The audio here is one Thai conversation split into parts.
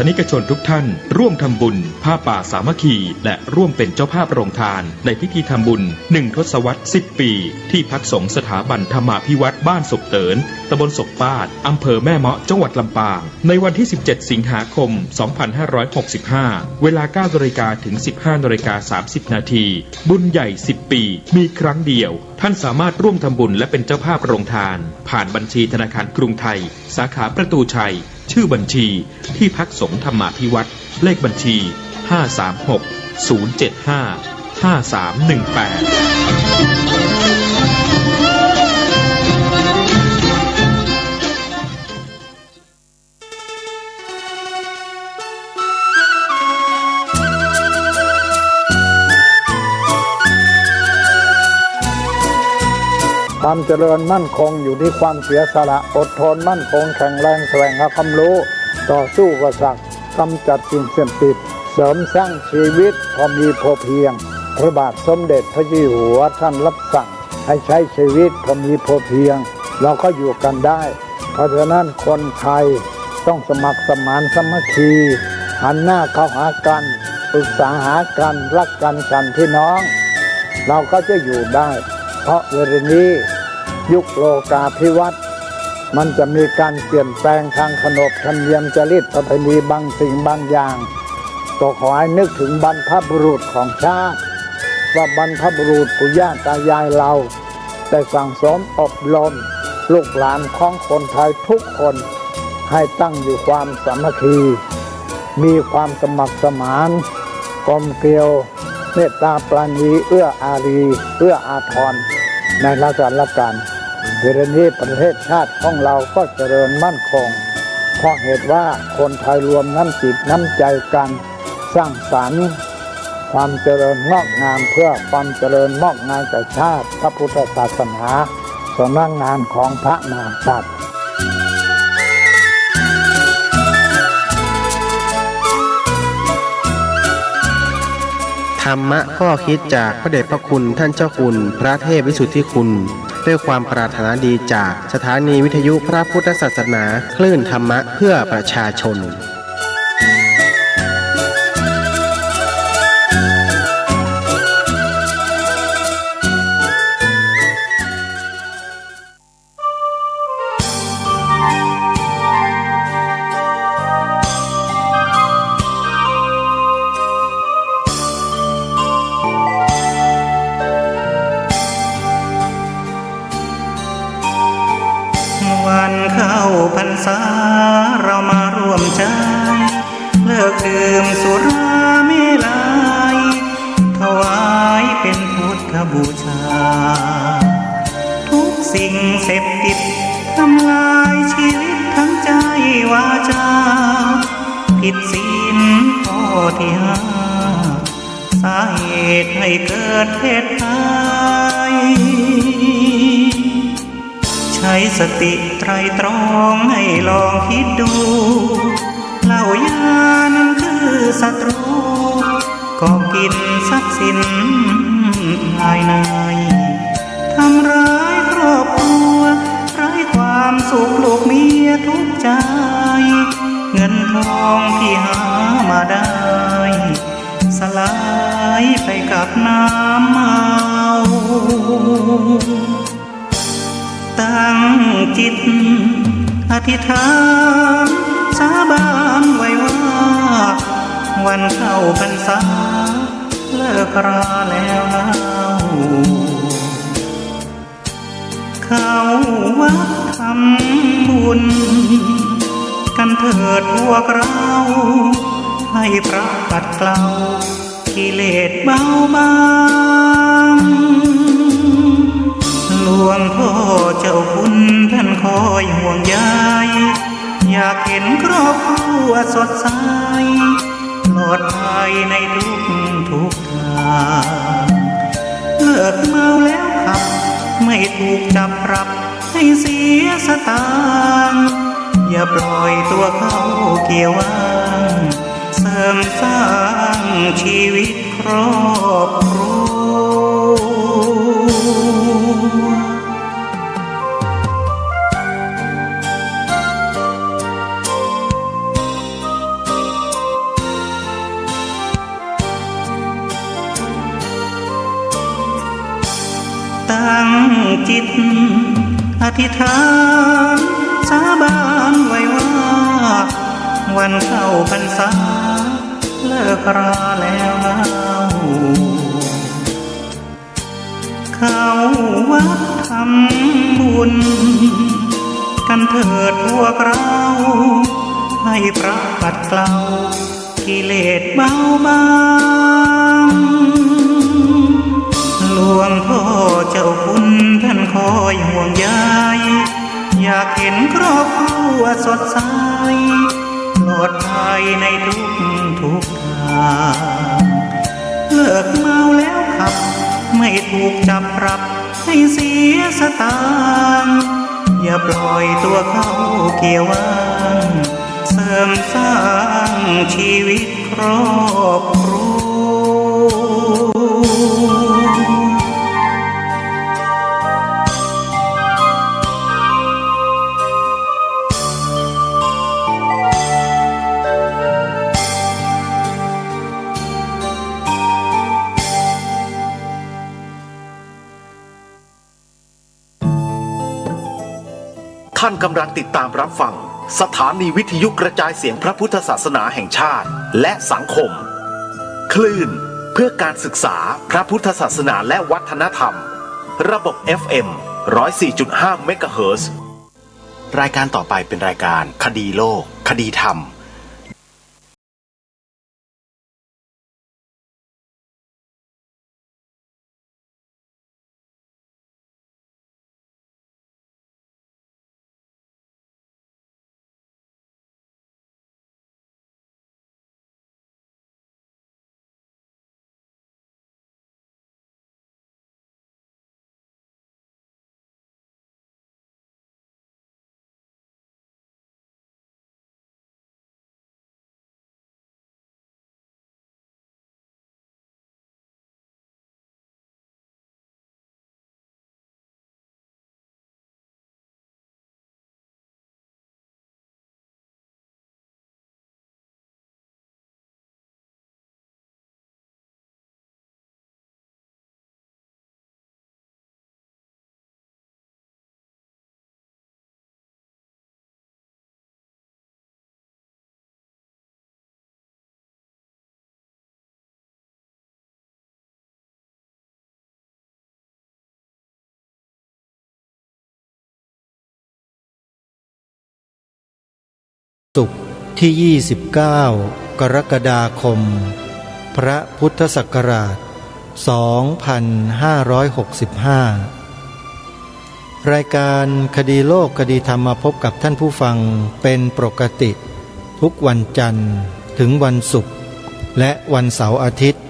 นิกชนทุกท่านร่วมทำบุญผ้าป่าสามัคคีและร่วมเป็นเจ้าภาพโรงทานในพิธีทำบุญ1 ทศวรรษ 10 ปีที่พักสงฆ์สถาบันธรรมาภิวัตรบ้านศพเตินตำบลศพปาดอำเภอแม่เมาะจังหวัดลำปางในวันที่ 17 สิงหาคม 2565 เวลา 9 นาฬิกาถึง 15 นาฬิกา 30 นาทีบุญใหญ่ 10 ปีมีครั้งเดียวท่านสามารถร่วมทำบุญและเป็นเจ้าภาพโรงทานผ่านบัญชีธนาคารกรุงไทยสาขาประตูชัยชื่อบัญชีที่พักสงฆ์ธรรมาภิวัตรเลขบัญชี ความเจริญมั่นคงอยู่ที่ความเสียสละอดทนมั่นคงแข็งแรงแสวงหาความรู้ต่อสู้อุปสรรคกำจัดสิ่งเสี่ยงติดเสริมสร้างชีวิตพอมีพอเพียงพระบาทสมเด็จพระเจ้าอยู่หัวท่านรับสั่งให้ใช้ชีวิตพอมีพอเพียงเราก็อยู่กันได้เพราะฉะนั้นคนไทยต้องสมัครสมานสามัคคีหันหน้าเข้าหากันปรึกษาหากันรักกันฉันพี่น้องเราก็จะอยู่ได้เพราะเวลานี้ยุคโลกาภิวัตน์มันจะมีการเปลี่ยนแปลงทางขนบธรรมเนียมจริตประเพณีบางสิ่งบางอย่างก็ขอให้นึกถึงบรรพบุรุษของชาติว่าบรรพบุรุษปู่ย่าตายายเราได้สั่งสมอบรมลูกหลานของคนไทยทุกคนให้ตั้งอยู่ความสามัคคีมีความสมัครสมานกลมเกลียวเมตตาปราณีเอื้ออารีเอื้ออาทรในราชการเวลานี้ประเทศชาติของเราก็เจริญมั่นคงเพราะเหตุว่าคนไทยรวมน้ำจิตน้ำใจกันสร้างสรรค์ความเจริญงอกงามเพื่อความเจริญงอกงามแก่ชาติพระพุทธศาสนาสำนักงานของพระมหากษัตริย์ธรรมะข้อคิดจากพระเดชพระคุณท่านเจ้าคุณพระเทพวิสุทธิคุณด้วยความปรารถนาดีจากสถานีวิทยุพระพุทธศาสนาคลื่นธรรมะเพื่อประชาชนพรรษาเรามาร่วมใจเลิกดื่มสุราเมลัยถวายเป็นพุทธบูชาทุกสิ่งเสพติดทำลายชีวิตทั้งใจวาจาผิดศีลข้อที่5สาเหตุให้เกิดเพศภัยใช้สติไตรตรองให้ลองคิดดูเหล้ายานั้นคือศัตรูก็กินทรัพย์สินภายในทำร้ายครอบครัวไร้ความสุขลูกเมียทุกใจเงินทองที่หามาได้สลายไปกับน้ำเมาตั้งจิตอธิษฐานสาบานไว้ว่าวันเข้าพรรษาเลิกราแล้วเข้าวัดทำบุญกันเถิดพวกเราให้พระปัดเกลากิเลสเบาบางหลวงพ่อเจ้าคุณท่านคอยห่วงใยอยากเห็นครอบครัวสดใสปลอดภัยในทุกทางเลิกเมาแล้วขับไม่ถูกจับปรับให้เสียสตางค์อย่าปล่อยตัวเข้าเกี่ยวว่างเสริมสร้างชีวิตครอบครัว ตั้งจิตอธิษฐานสาบานไว้ว่าวันเข้าพรรษาเลิกราแล้วเข้าวัดทำบุญกันเถิดพวกเราให้พระปัดเกลากิเลสเบาบางหลวงพ่อเจ้าคุณท่านคอยห่วงใยอยากเห็นครอบครัวสดใสปลอดภัยในทุกทางเลิกเมาแล้วขับไม่ถูกจับปรับให้เสียสตางค์อย่าปล่อยตัวเข้าเกี่ยววางเสริมสร้างชีวิตครอบครัวท่านกำลังติดตามรับฟังสถานีวิทยุกระจายเสียงพระพุทธศาสนาแห่งชาติและสังคมคลื่นเพื่อการศึกษาพระพุทธศาสนาและวัฒนธรรมระบบ FM 104.5 เมกะเฮิรตซ์ รายการต่อไปเป็นรายการคดีโลกคดีธรรมศุกร์ที่ 29 กรกฎาคม พระพุทธศักราช 2565 รายการคดีโลกคดีธรรมมาพบกับท่านผู้ฟังเป็นปกติทุกวันจันทร์ถึงวันศุกร์และวันเสาร์อาทิตย์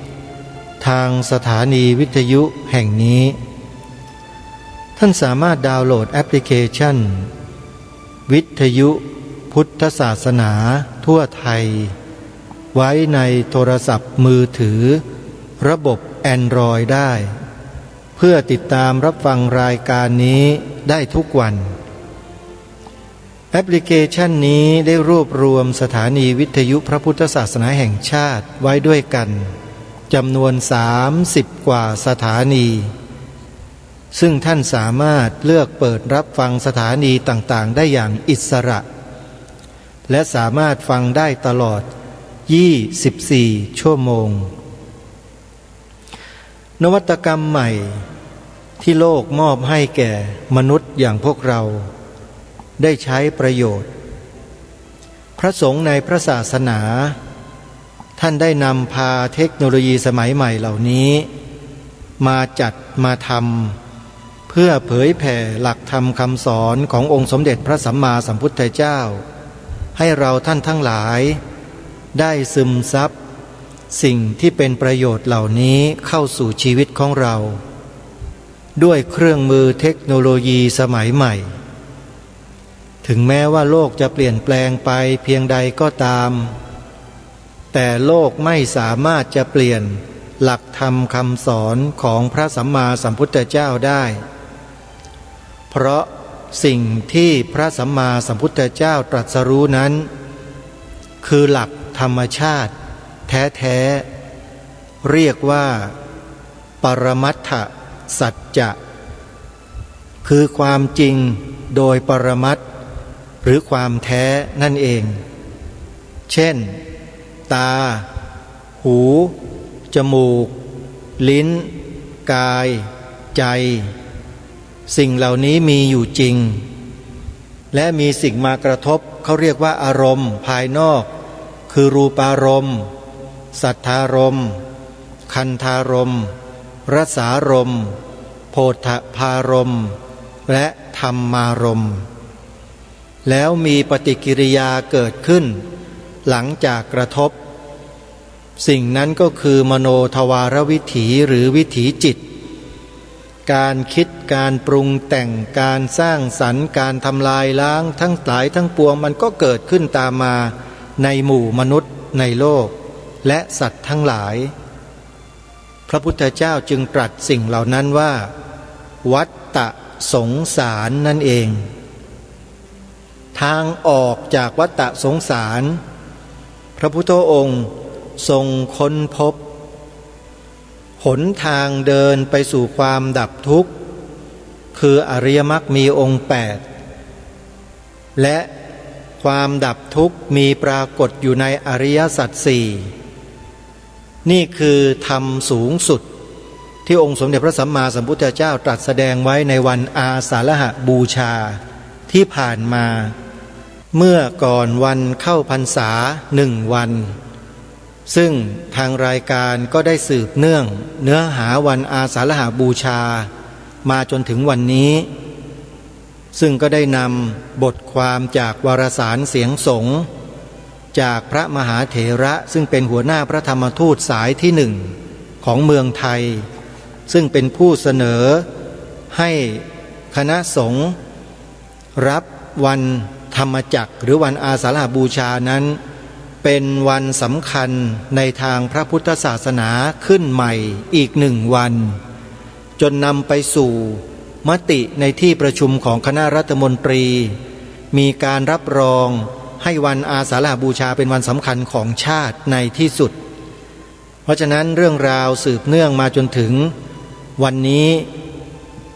ทางสถานีวิทยุแห่งนี้ท่านสามารถดาวน์โหลดแอปพลิเคชันวิทยุพุทธศาสนาทั่วไทยไว้ในโทรศัพท์มือถือระบบ Android ได้เพื่อติดตามรับฟังรายการนี้ได้ทุกวันแอปพลิเคชันนี้ได้รวบรวมสถานีวิทยุพระพุทธศาสนาแห่งชาติไว้ด้วยกันจำนวน30 กว่าสถานีซึ่งท่านสามารถเลือกเปิดรับฟังสถานีต่างๆได้อย่างอิสระและสามารถฟังได้ตลอด24 ชั่วโมงนวัตกรรมใหม่ที่โลกมอบให้แก่มนุษย์อย่างพวกเราได้ใช้ประโยชน์พระสงฆ์ในพระศาสนาท่านได้นำพาเทคโนโลยีสมัยใหม่เหล่านี้มาจัดมาทำเพื่อเผยแผ่หลักธรรมคำสอนขององค์สมเด็จพระสัมมาสัมพุทธเจ้าให้เราท่านทั้งหลายได้ซึมซับสิ่งที่เป็นประโยชน์เหล่านี้เข้าสู่ชีวิตของเราด้วยเครื่องมือเทคโนโลยีสมัยใหม่ถึงแม้ว่าโลกจะเปลี่ยนแปลงไปเพียงใดก็ตามแต่โลกไม่สามารถจะเปลี่ยนหลักธรรมคำสอนของพระสัมมาสัมพุทธเจ้าได้เพราะสิ่งที่พระสัมมาสัมพุทธเจ้าตรัสรู้นั้นคือหลักธรรมชาติแท้ๆเรียกว่าปรมัตถสัจจะ คือความจริงโดยปรมัตถ์หรือความแท้นั่นเอง เช่นตาหูจมูกลิ้นกายใจสิ่งเหล่านี้มีอยู่จริงและมีสิ่งมากระทบเขาเรียกว่าอารมณ์ภายนอกคือรูปารมณ์สัทธารมณ์คันธารมณ์รสารมณ์โผฏฐพารมณ์และธรรมารมณ์แล้วมีปฏิกิริยาเกิดขึ้นหลังจากกระทบสิ่งนั้นก็คือมโนทวารวิถีหรือวิถีจิตการคิดการปรุงแต่งการสร้างสรรค์การทำลายล้างทั้งหลายทั้งปวงมันก็เกิดขึ้นตามมาในหมู่มนุษย์ในโลกและสัตว์ทั้งหลายพระพุทธเจ้าจึงตรัสสิ่งเหล่านั้นว่าวัฏฏะสงสารนั่นเองทางออกจากวัฏฏะสงสารพระพุทธองค์ทรงค้นพบหนทางเดินไปสู่ความดับทุกข์คืออริยมรรคมีองค์8และความดับทุกข์มีปรากฏอยู่ในอริยสัจสี่นี่คือธรรมสูงสุดที่องค์สมเด็จพระสัมมาสัมพุทธเจ้าตรัสแสดงไว้ในวันอาสาฬหบูชาที่ผ่านมาเมื่อก่อนวันเข้าพรรษา1 วันซึ่งทางรายการก็ได้สืบเนื่องเนื้อหาวันอาสาฬหบูชามาจนถึงวันนี้ซึ่งก็ได้นำบทความจากวารสารเสียงสงฆ์จากพระมหาเถระซึ่งเป็นหัวหน้าพระธรรมทูตสายที่1ของเมืองไทยซึ่งเป็นผู้เสนอให้คณะสงฆ์รับวันธรรมจักรหรือวันอาสาฬหบูชานั้นเป็นวันสำคัญในทางพระพุทธศาสนาขึ้นใหม่อีก1 วันจนนำไปสู่มติในที่ประชุมของคณะรัฐมนตรีมีการรับรองให้วันอาสาฬหบูชาเป็นวันสำคัญของชาติในที่สุดเพราะฉะนั้นเรื่องราวสืบเนื่องมาจนถึงวันนี้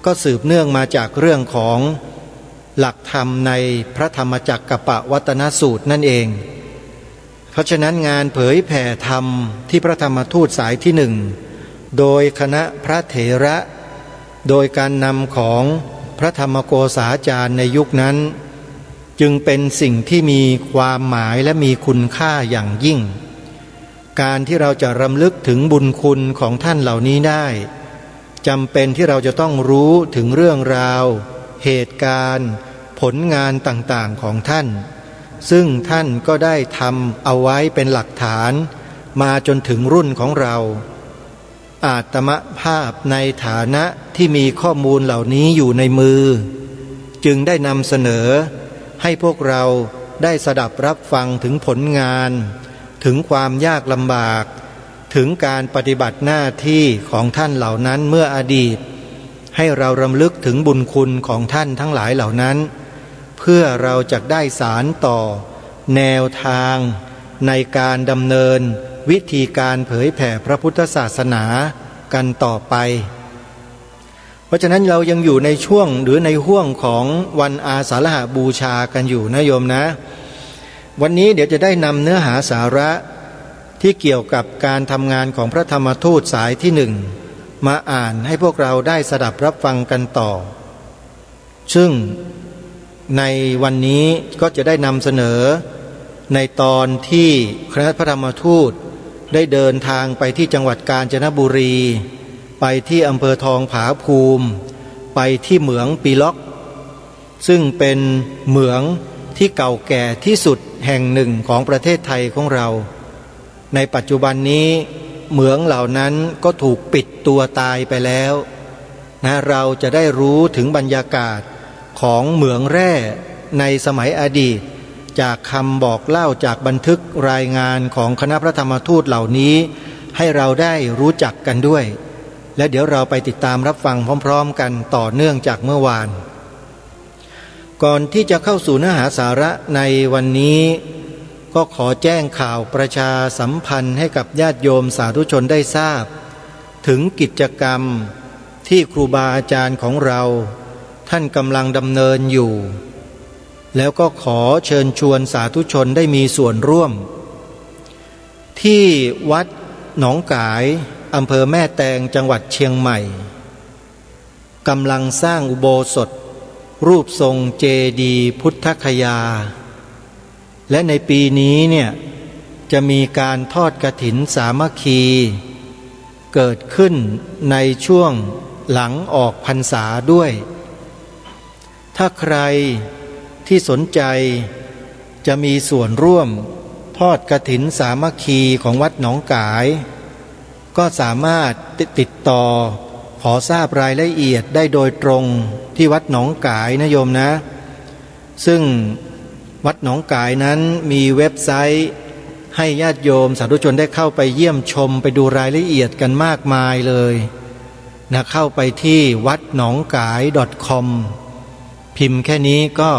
ก็สืบเนื่องมาจากเรื่องของหลักธรรมในพระธรรมจักรกัปปวัตนสูตรนั่นเองเพราะฉะนั้นงานเผยแผ่ธรรมที่พระธรรมทูตสายที่1โดยคณะพระเถระโดยการนำของพระธรรมโกษาจารย์ในยุคนั้นจึงเป็นสิ่งที่มีความหมายและมีคุณค่าอย่างยิ่งการที่เราจะรำลึกถึงบุญคุณของท่านเหล่านี้ได้จำเป็นที่เราจะต้องรู้ถึงเรื่องราวเหตุการณ์ผลงานต่างๆของท่านซึ่งท่านก็ได้ทำเอาไว้เป็นหลักฐานมาจนถึงรุ่นของเราอาตมภาพในฐานะที่มีข้อมูลเหล่านี้อยู่ในมือจึงได้นำเสนอให้พวกเราได้สดับรับฟังถึงผลงานถึงความยากลำบากถึงการปฏิบัติหน้าที่ของท่านเหล่านั้นเมื่ออดีตให้เรารำลึกถึงบุญคุณของท่านทั้งหลายเหล่านั้นเพื่อเราจะได้สารต่อแนวทางในการดำเนินวิธีการเผยแผ่พระพุทธศาสนากันต่อไปเพราะฉะนั้นเรายังอยู่ในช่วงหรือในห้วงของวันอาสาฬหบูชากันอยู่นะโยมนะวันนี้เดี๋ยวจะได้นำเนื้อหาสาระที่เกี่ยวกับการทำงานของพระธรรมทูตสายที่1มาอ่านให้พวกเราได้สดับรับฟังกันต่อซึ่งในวันนี้ก็จะได้นำเสนอในตอนที่คณะพระธรรมทูตได้เดินทางไปที่จังหวัดกาญจนบุรีไปที่อำเภอทองผาภูมิไปที่เหมืองปีล็อกซึ่งเป็นเหมืองที่เก่าแก่ที่สุดแห่งหนึ่งของประเทศไทยของเราในปัจจุบันนี้เหมืองเหล่านั้นก็ถูกปิดตัวตายไปแล้วนะเราจะได้รู้ถึงบรรยากาศของเหมืองแร่ในสมัยอดีตจากคำบอกเล่าจากบันทึกรายงานของคณะพระธรรมทูตเหล่านี้ให้เราได้รู้จักกันด้วยและเดี๋ยวเราไปติดตามรับฟังพร้อมๆกันต่อเนื่องจากเมื่อวานก่อนที่จะเข้าสู่เนื้อหาสาระในวันนี้ก็ขอแจ้งข่าวประชาสัมพันธ์ให้กับญาติโยมสาธุชนได้ทราบถึงกิจกรรมที่ครูบาอาจารย์ของเรา ท่านกำลังดำเนินอยู่ แล้วก็ขอเชิญชวนสาธุชนได้มีส่วนร่วมที่วัดหนองกายอำเภอแม่แตงจังหวัดเชียงใหม่กำลังสร้างอุโบสถรูปทรงเจดีย์พุทธคยาและในปีนี้เนี่ยจะมีการทอดกฐินสามัคคีเกิดขึ้นในช่วงหลังออกพรรษาด้วยถ้าใครที่สนใจจะมีส่วนร่วมทอดกฐินสามัคคีของวัดหนองกายก็สามารถติดต่อขอทราบรายละเอียดได้โดยตรงที่วัดหนองกายนะโยมนะซึ่งวัดหนองกายนั้นมีเว็บไซต์ให้ญาติโยมสาธุชนได้เข้าไปเยี่ยมชมไปดูรายละเอียดกันมากมายเลยนะเข้าไปที่วัดหนองกาย .com พิมพ์แค่นี้ก็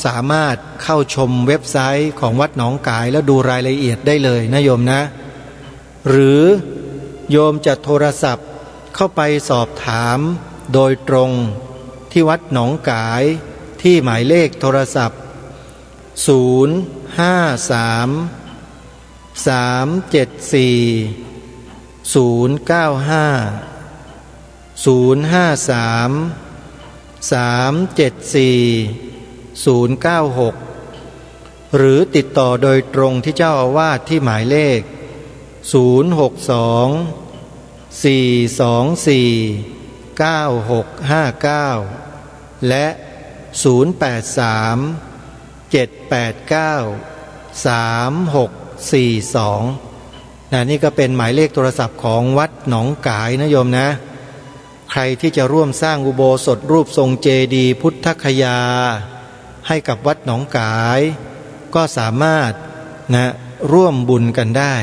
สามารถเข้าชมเว็บไซต์ของวัดหนองกายแล้วดูรายละเอียดได้เลยนะโยมนะหรือโยมจะโทรศัพท์เข้าไปสอบถามโดยตรงที่วัดหนองกายที่หมายเลขโทรศัพท์063-374-095-053-374-096หรือติดต่อโดยตรงที่เจ้าอาวาสที่หมายเลข062-424-9659และ083-789-3642นี่ก็เป็นหมายเลขโทรศัพท์ของวัดหนองกายนะโยมนะใครที่จะร่วมสร้างอุโบสถรูปทรงเจดีย์พุทธคยาให้กับวัดหนองกายก็สามารถร่วมบุญกันได้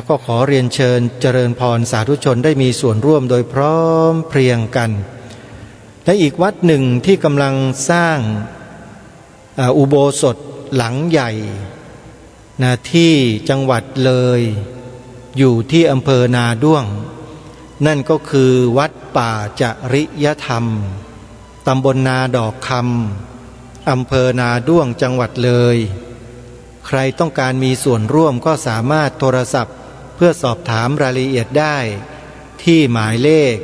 ก็ขอเรียนเชิญเจริญพรสาธุชนได้มีส่วนร่วมโดยพร้อมเพรียงกันและอีกวัดหนึ่งที่กำลังสร้างอุโบสถหลังใหญ่ที่จังหวัดเลยอยู่ที่อำเภอนาด้วงนั่นก็คือวัดป่าจริยธรรมตำบลนาดอกคำอำเภอนาด้วงจังหวัดเลยใครต้องการมีส่วนร่วมก็สามารถโทรศัพท์เพื่อสอบถามรายละเอียดได้ที่หมายเลข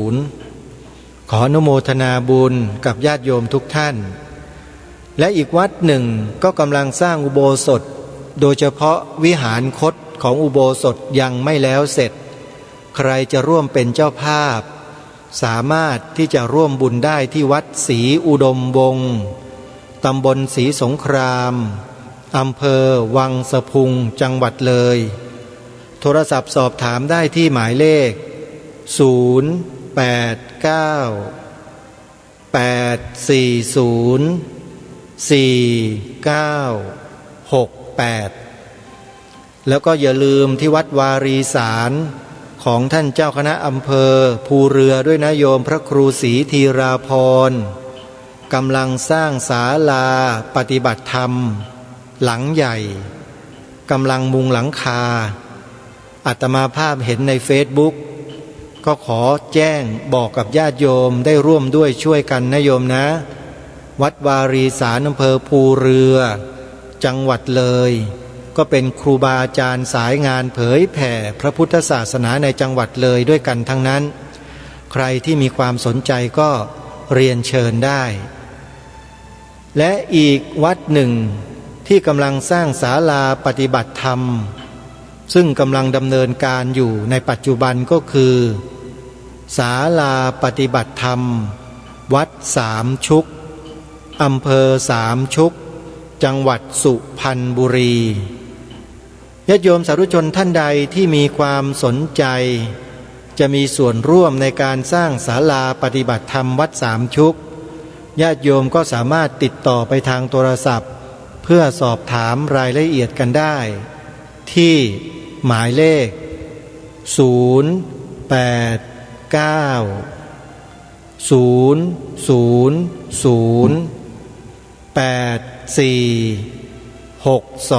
083-327-5700ขออนุโมทนาบุญกับญาติโยมทุกท่านและอีกวัดหนึ่งก็กำลังสร้างอุโบสถโดยเฉพาะวิหารคตของอุโบสถยังไม่แล้วเสร็จใครจะร่วมเป็นเจ้าภาพสามารถที่จะร่วมบุญได้ที่วัดศรีอุดมวงศ์ตำบลศรีสงครามอำเภอวังสะพุงจังหวัดเลยโทรศัพท์สอบถามได้ที่หมายเลข088-940-4968แล้วก็อย่าลืมที่วัดวารีสารของท่านเจ้าคณะอำเภอภูเรือด้วยนะโยมพระครูศรีธีราพรกำลังสร้างศาลาปฏิบัติธรรมหลังใหญ่กำลังมุงหลังคาอาตมาภาพเห็นในเฟซบุ๊กก็ขอแจ้งบอกกับญาติโยมได้ร่วมด้วยช่วยกันนะโยมนะวัดวารีสารอำเภอภูเรือจังหวัดเลยก็เป็นครูบาอาจารย์สายงานเผยแผ่พระพุทธศาสนาในจังหวัดเลยด้วยกันทั้งนั้นใครที่มีความสนใจก็เรียนเชิญได้และอีกวัดหนึ่งที่กำลังสร้างศาลาปฏิบัติธรรมซึ่งกำลังดำเนินการอยู่ในปัจจุบันก็คือศาลาปฏิบัติธรรมวัดสามชุกอำเภอสามชุกจังหวัดสุพรรณบุรีญาติโยมสาธุชนท่านใดที่มีความสนใจจะมีส่วนร่วมในการสร้างศาลาปฏิบัติธรรมวัดสามชุกญาติโยมก็สามารถติดต่อไปทางโทรศัพท์เพื่อสอบถามรายละเอียดกันได้ที่หมายเลข089 000 84 วัดส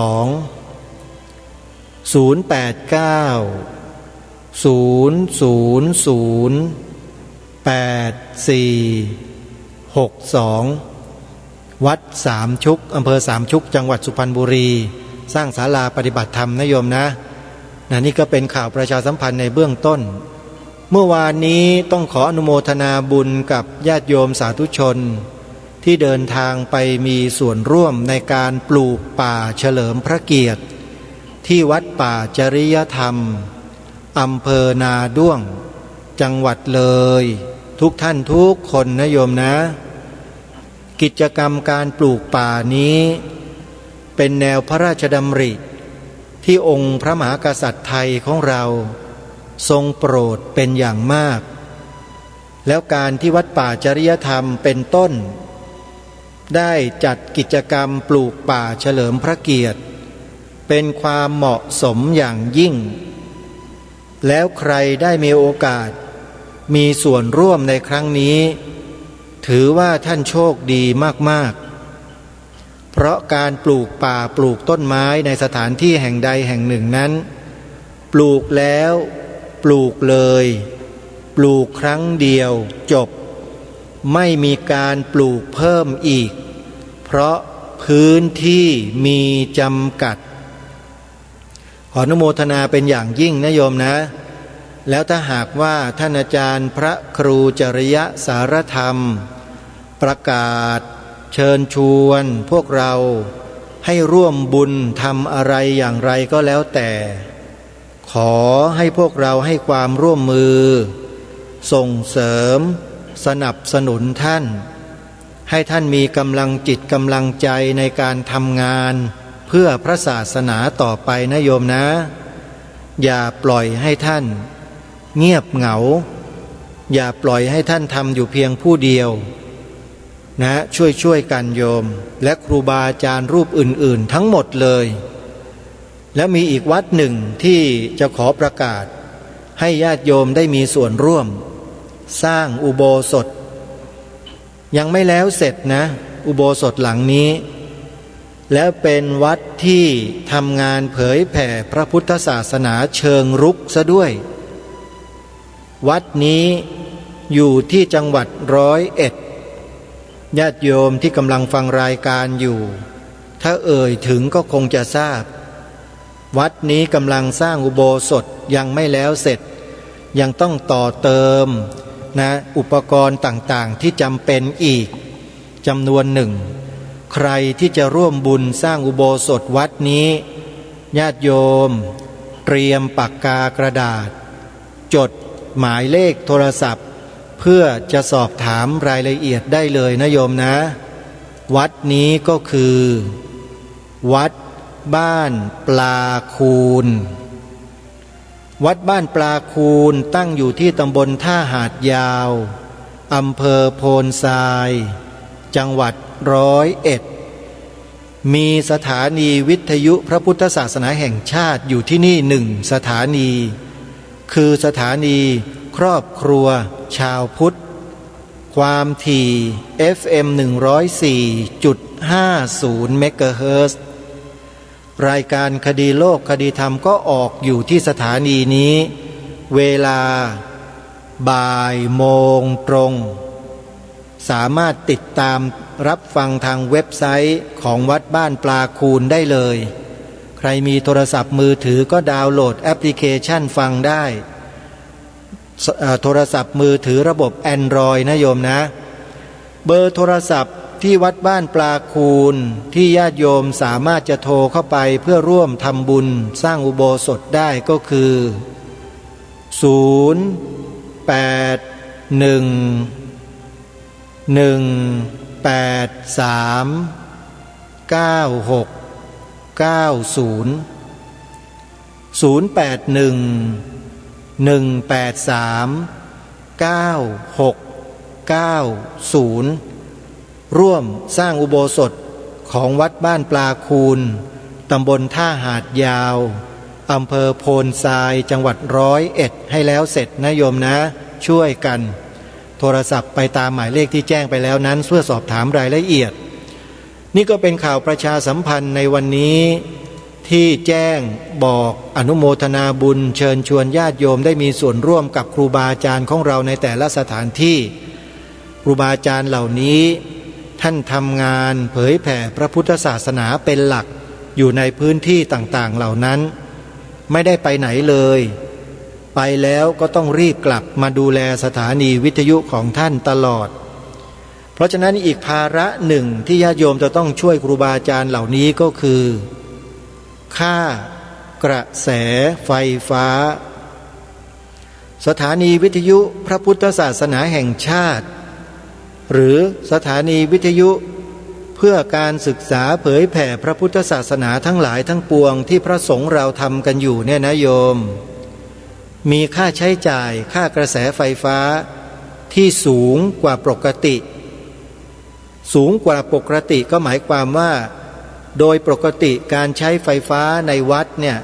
ามชุกอำเภอสามชุกจังหวัดสุพรรณบุรีสร้างศาลาปฏิบัติธรรมนะโยมนะนี่ก็เป็นข่าวประชาสัมพันธ์ในเบื้องต้นเมื่อวานนี้ต้องขออนุโมทนาบุญกับญาติโยมสาธุชนที่เดินทางไปมีส่วนร่วมในการปลูกป่าเฉลิมพระเกียรติที่วัดป่าจริยธรรมอำเภอนาด้วงจังหวัดเลยทุกท่านทุกคนนะโยมนะกิจกรรมการปลูกป่านี้เป็นแนวพระราชดำริที่องค์พระมหากษัตริย์ไทยของเราทรงโปรดเป็นอย่างมากแล้วการที่วัดป่าจริยธรรมเป็นต้นได้จัดกิจกรรมปลูกป่าเฉลิมพระเกียรติเป็นความเหมาะสมอย่างยิ่งแล้วใครได้มีโอกาสมีส่วนร่วมในครั้งนี้ถือว่าท่านโชคดีมากๆเพราะการปลูกป่าปลูกต้นไม้ในสถานที่แห่งใดแห่งหนึ่งนั้นปลูกแล้วปลูกเลยปลูกครั้งเดียวจบไม่มีการปลูกเพิ่มอีกเพราะพื้นที่มีจำกัดขออนุโมทนาเป็นอย่างยิ่งนะโยมนะแล้วถ้าหากว่าท่านอาจารย์พระครูจริยสารธรรมประกาศเชิญชวนพวกเราให้ร่วมบุญทำอะไรอย่างไรก็แล้วแต่ขอให้พวกเราให้ความร่วมมือส่งเสริมสนับสนุนท่านให้ท่านมีกำลังจิตกำลังใจในการทำงานเพื่อพระศาสนาต่อไปนะโยมนะอย่าปล่อยให้ท่านเงียบเหงาอย่าปล่อยให้ท่านทำอยู่เพียงผู้เดียวนะช่วยกันโยมและครูบาอาจารย์รูปอื่นๆทั้งหมดเลยและมีอีกวัดหนึ่งที่จะขอประกาศให้ญาติโยมได้มีส่วนร่วมสร้างอุโบสถยังไม่แล้วเสร็จนะอุโบสถหลังนี้แล้วเป็นวัดที่ทำงานเผยแผ่พระพุทธศาสนาเชิงรุกซะด้วยวัดนี้อยู่ที่จังหวัด101ญาติโยมที่กำลังฟังรายการอยู่ถ้าเอ่ยถึงก็คงจะทราบวัดนี้กำลังสร้างอุโบสถยังไม่แล้วเสร็จยังต้องต่อเติมนะอุปกรณ์ต่างๆที่จำเป็นอีกจำนวนหนึ่งใครที่จะร่วมบุญสร้างอุโบสถวัดนี้ญาติโยมเตรียมปากกากระดาษจดหมายเลขโทรศัพท์เพื่อจะสอบถามรายละเอียดได้เลยนะโยมนะวัดนี้ก็คือวัดบ้านปลาคูนวัดบ้านปลาคูนตั้งอยู่ที่ตำบลท่าหาดยาวอำเภอโพนทรายจังหวัด101มีสถานีวิทยุพระพุทธศาสนาแห่งชาติอยู่ที่นี่1สถานีคือสถานีครอบครัวชาวพุทธความถี่ FM 104.50 เมกะเฮิรตซ์รายการคดีโลกคดีธรรมก็ออกอยู่ที่สถานีนี้เวลาบ่ายโมงตรงสามารถติดตามรับฟังทางเว็บไซต์ของวัดบ้านปลาคูนได้เลยใครมีโทรศัพท์มือถือก็ดาวน์โหลดแอปพลิเคชันฟังได้โทรศัพท์มือถือระบบ Android นะโยมนะเบอร์โทรศัพท์ที่วัดบ้านปลาคูนที่ญาติโยมสามารถจะโทรเข้าไปเพื่อร่วมทำบุญสร้างอุโบสถได้ก็คือร่วมสร้างอุโบสถของวัดบ้านปลาคูนตำบลท่าหาดยาวอำเภอโพนทรายจังหวัด101ให้แล้วเสร็จนะโยมนะช่วยกันโทรศัพท์ไปตามหมายเลขที่แจ้งไปแล้วนั้นเพื่อสอบถามรายละเอียด นี่ก็เป็นข่าวประชาสัมพันธ์ในวันนี้ที่แจ้งบอกอนุโมทนาบุญเชิญชวนญาติโยมได้มีส่วนร่วมกับครูบาอาจารย์ของเราในแต่ละสถานที่ครูบาอาจารย์เหล่านี้ท่านทำงานเผยแผ่พระพุทธศาสนาเป็นหลักอยู่ในพื้นที่ต่างๆเหล่านั้นไม่ได้ไปไหนเลยไปแล้วก็ต้องรีบกลับมาดูแลสถานีวิทยุของท่านตลอดเพราะฉะนั้นอีกภาระหนึ่งที่ญาติโยมจะต้องช่วยครูบาอาจารย์เหล่านี้ก็คือค่ากระแสไฟฟ้าสถานีวิทยุพระพุทธศาสนาแห่งชาติหรือสถานีวิทยุเพื่อการศึกษาเผยแผ่พระพุทธศาสนาทั้งหลายทั้งปวงที่พระสงฆ์เราทำกันอยู่เนี่ยนะโยมมีค่าใช้จ่ายค่ากระแสไฟฟ้าที่สูงกว่าปกติสูงกว่าปกติก็หมายความว่าโดยปกติการใช้ไฟฟ้าในวัดเนี่ย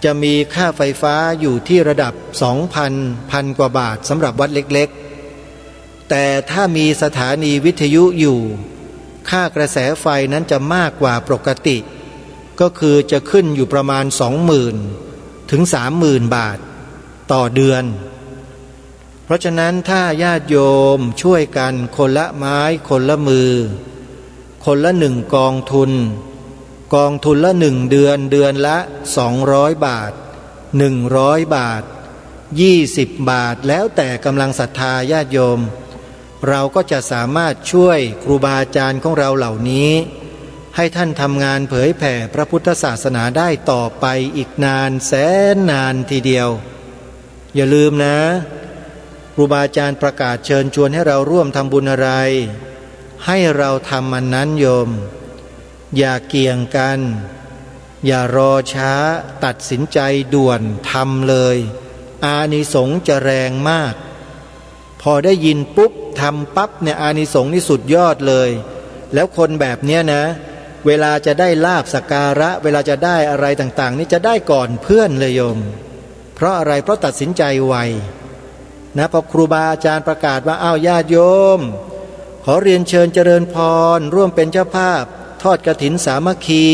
จะมีค่าไฟฟ้าอยู่ที่ระดับ 2,000 กว่าบาทสำหรับวัดเล็กๆแต่ถ้ามีสถานีวิทยุอยู่ค่ากระแสไฟนั้นจะมากกว่าปกติก็คือจะขึ้นอยู่ประมาณ 20,000 ถึง 30,000 บาทต่อเดือนเพราะฉะนั้นถ้าญาติโยมช่วยกันคนละไม้คนละมือคนละ1กองทุนละ1เดือนเดือนละ200บาท100บาท20บาทแล้วแต่กำลังศรัทธาญาติโยมเราก็จะสามารถช่วยครูบาอาจารย์ของเราเหล่านี้ให้ท่านทำงานเผยแผ่พระพุทธศาสนาได้ต่อไปอีกนานแสนนานทีเดียวอย่าลืมนะครูบาอาจารย์ประกาศเชิญชวนให้เราร่วมทำบุญอะไรให้เราทำมันนั้นโยมอย่าเกี่ยงกันอย่ารอช้าตัดสินใจด่วนทำเลยอานิสงส์จะแรงมากพอได้ยินปุ๊บทำปั๊บเนี่ยอานิสงส์นี่สุดยอดเลยแล้วคนแบบเนี้ยนะเวลาจะได้ลาภสักการะเวลาจะได้อะไรต่างๆนี่จะได้ก่อนเพื่อนเลยโยมเพราะอะไรเพราะตัดสินใจไวนะพอครูบาอาจารย์ประกาศว่าอ้าวญาติโยมขอเรียนเชิญเจริญพรร่วมเป็นเจ้าภาพทอดกฐินสามัคคี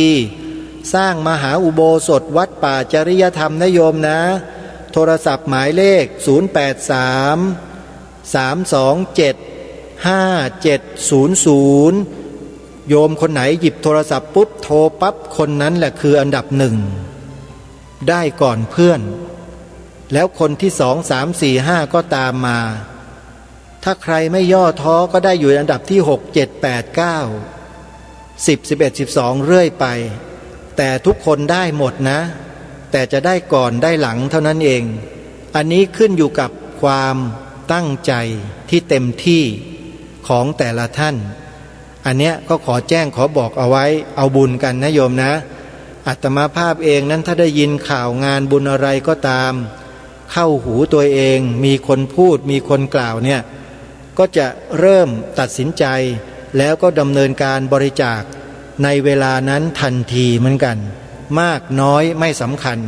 สร้างมหาอุโบสถวัดป่าจริยธรรมนะโยมนะโทรศัพท์หมายเลข083-327-5700โยมคนไหนหยิบโทรศัพท์ปุ๊บโทรปั๊บคนนั้นแหละคืออันดับหนึ่งได้ก่อนเพื่อนแล้วคนที่2 3 4 5ก็ตามมาถ้าใครไม่ย่อท้อก็ได้อยู่อันดับที่6 7 8 9 10 11 12เรื่อยไปแต่ทุกคนได้หมดนะแต่จะได้ก่อนได้หลังเท่านั้นเองอันนี้ขึ้นอยู่กับความตั้งใจที่เต็มที่ของแต่ละท่านอันเนี้ยก็ขอแจ้งขอบอกเอาไว้เอาบุญกันนะโยมนะอาตมาภาพเองนั้นถ้าได้ยินข่าวงานบุญอะไรก็ตามเข้าหูตัวเองมีคนพูดมีคนกล่าวเนี่ยก็จะเริ่มตัดสินใจแล้วก็ดำเนินการบริจาคในเวลานั้นทันทีเหมือนกันมากน้อยไม่สำคัญ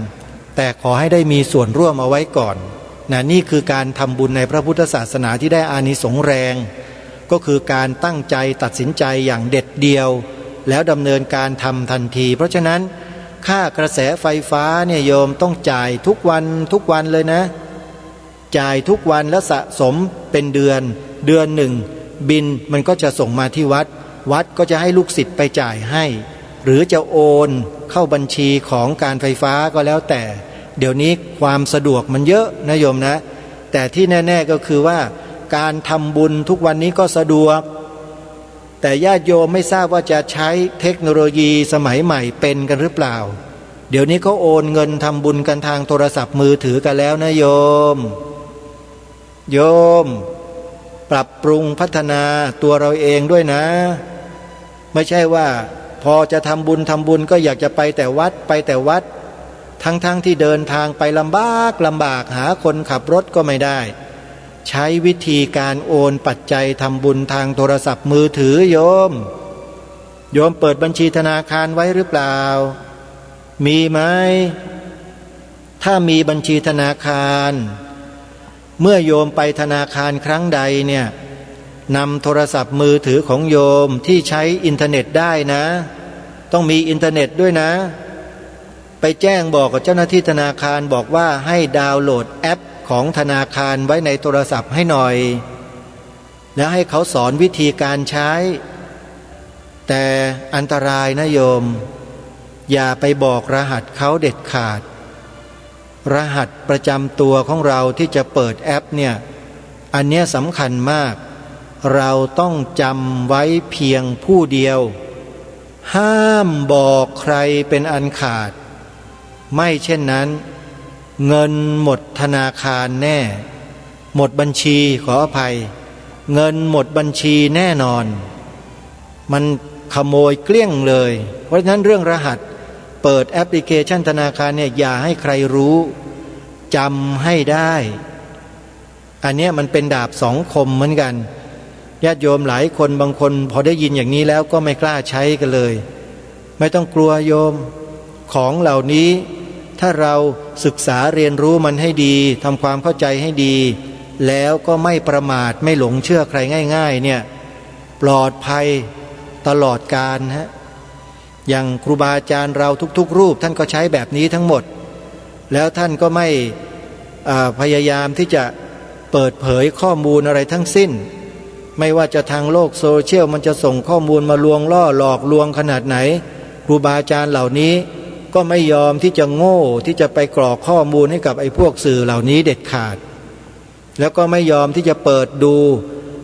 แต่ขอให้ได้มีส่วนร่วมเอาไว้ก่อนนะนี่คือการทำบุญในพระพุทธศาสนาที่ได้อานิสงส์แรงก็คือการตั้งใจตัดสินใจอย่างเด็ดเดียวแล้วดำเนินการทำทันทีเพราะฉะนั้นค่ากระแสไฟฟ้าเนี่ยโยมต้องจ่ายทุกวันเลยนะจ่ายทุกวันแล้วสะสมเป็นเดือนหนึ่งบินมันก็จะส่งมาที่วัดก็จะให้ลูกศิษย์ไปจ่ายให้หรือจะโอนเข้าบัญชีของการไฟฟ้าก็แล้วแต่เดี๋ยวนี้ความสะดวกมันเยอะนะโยมนะแต่ที่แน่ๆก็คือว่าการทำบุญทุกวันนี้ก็สะดวกแต่ญาติโยมไม่ทราบว่าจะใช้เทคโนโลยีสมัยใหม่เป็นกันหรือเปล่าเดี๋ยวนี้เขาโอนเงินทำบุญกันทางโทรศัพท์มือถือกันแล้วนะโยมปรับปรุงพัฒนาตัวเราเองด้วยนะไม่ใช่ว่าพอจะทำบุญก็อยากจะไปแต่วัดทั้งที่เดินทางไปลำบากหาคนขับรถก็ไม่ได้ใช้วิธีการโอนปัจจัยทำบุญทางโทรศัพท์มือถือโยมเปิดบัญชีธนาคารไว้หรือเปล่ามีไหมถ้ามีบัญชีธนาคารเมื่อโยมไปธนาคารครั้งใดเนี่ย นำโทรศัพท์มือถือของโยมที่ใช้อินเทอร์เน็ตได้นะต้องมีอินเทอร์เน็ตด้วยนะไปแจ้งบอกกับเจ้าหน้าที่ธนาคารบอกว่าให้ดาวน์โหลดแอปของธนาคารไว้ในโทรศัพท์ให้หน่อยแล้วให้เขาสอนวิธีการใช้แต่อันตรายนะโยมอย่าไปบอกรหัสเขาเด็ดขาดรหัสประจำตัวของเราที่จะเปิดแอปเนี่ยอันเนี้ยสำคัญมากเราต้องจำไว้เพียงผู้เดียวห้ามบอกใครเป็นอันขาดไม่เช่นนั้นเงินหมดธนาคารแน่หมดบัญชีขออภัยเงินหมดบัญชีแน่นอนมันขโมยเกลี้ยงเลยเพราะฉะนั้นเรื่องรหัสเปิดแอปพลิเคชันธนาคารเนี่ยอย่าให้ใครรู้จำให้ได้อันเนี้ยมันเป็นดาบสองคมเหมือนกันญาติโยมหลายคนบางคนพอได้ยินอย่างนี้แล้วก็ไม่กล้าใช้กันเลยไม่ต้องกลัวโยมของเหล่านี้ถ้าเราศึกษาเรียนรู้มันให้ดีทำความเข้าใจให้ดีแล้วก็ไม่ประมาทไม่หลงเชื่อใครง่ายๆเนี่ยปลอดภัยตลอดกาลฮะอย่างครูบาอาจารย์เราทุกๆรูปท่านก็ใช้แบบนี้ทั้งหมดแล้วท่านก็ไม่พยายามที่จะเปิดเผยข้อมูลอะไรทั้งสิ้นไม่ว่าจะทางโลกโซเชียลมันจะส่งข้อมูลมาลวงล่อหลอกลวงขนาดไหนครูบาอาจารย์เหล่านี้ก็ไม่ยอมที่จะโง่ที่จะไปกรอกข้อมูลให้กับไอ้พวกสื่อเหล่านี้เด็ดขาดแล้วก็ไม่ยอมที่จะเปิดดู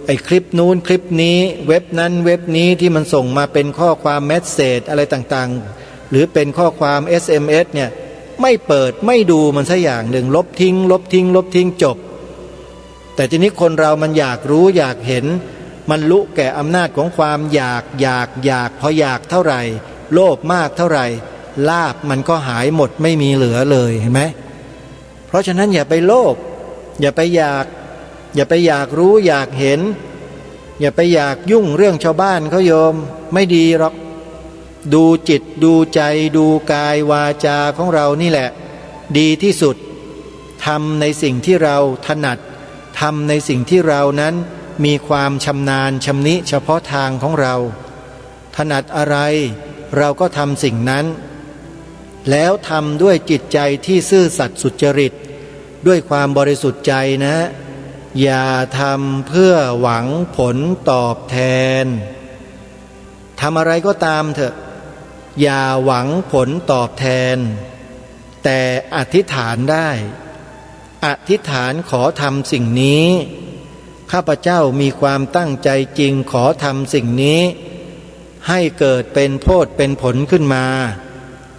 ไอ้คลิปนู้นคลิปนี้เว็บนั้นเว็บนี้ที่มันส่งมาเป็นข้อความเมสเสจอะไรต่างๆหรือเป็นข้อความ SMS เนี่ยไม่เปิดไม่ดูมันซะอย่างหนึ่งลบทิ้งลบทิ้งลบทิ้งจบแต่ทีนี้คนเรามันอยากรู้อยากเห็นมันลุแก่อำนาจของความอยากพออยากเท่าไหร่โลภมากเท่าไหร่ลาภมันก็หายหมดไม่มีเหลือเลยเห็นไหมเพราะฉะนั้นอย่าไปโลภอย่าไปอยากรู้อยากเห็นอย่าไปอยากยุ่งเรื่องชาวบ้านเขาโยมไม่ดีหรอกดูจิตดูใจดูกายวาจาของเรานี่แหละดีที่สุดทำในสิ่งที่เราถนัดทำในสิ่งที่เรานั้นมีความชำนาญชำนิเฉพาะทางของเราถนัดอะไรเราก็ทำสิ่งนั้นแล้วทำด้วยจิตใจที่ซื่อสัตย์สุจริตด้วยความบริสุทธิ์ใจนะอย่าทำเพื่อหวังผลตอบแทนทำอะไรก็ตามเถอะอย่าหวังผลตอบแทนแต่อธิษฐานได้อธิษฐานขอทำสิ่งนี้ข้าพเจ้ามีความตั้งใจจริงขอทำสิ่งนี้ให้เกิดเป็นโพธิเป็นผลขึ้นมา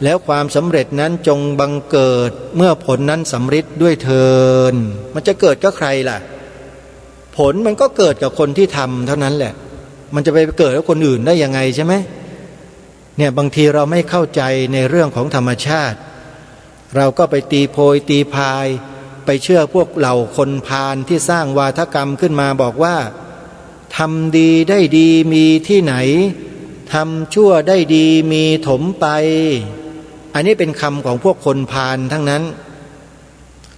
แล้วความสำเร็จนั้นจงบังเกิดเมื่อผลนั้นสำเร็จด้วยเถิดมันจะเกิดกับใครล่ะผลมันก็เกิดกับคนที่ทำเท่านั้นแหละมันจะไปเกิดกับคนอื่นได้ยังไงใช่ไหมเนี่ยบางทีเราไม่เข้าใจในเรื่องของธรรมชาติเราก็ไปตีโพยตีพายไปเชื่อพวกเหล่าคนพาลที่สร้างวาทกรรมขึ้นมาบอกว่าทำดีได้ดีมีที่ไหนทำชั่วได้ดีมีถมไปอันนี้เป็นคำของพวกคนพาลทั้งนั้น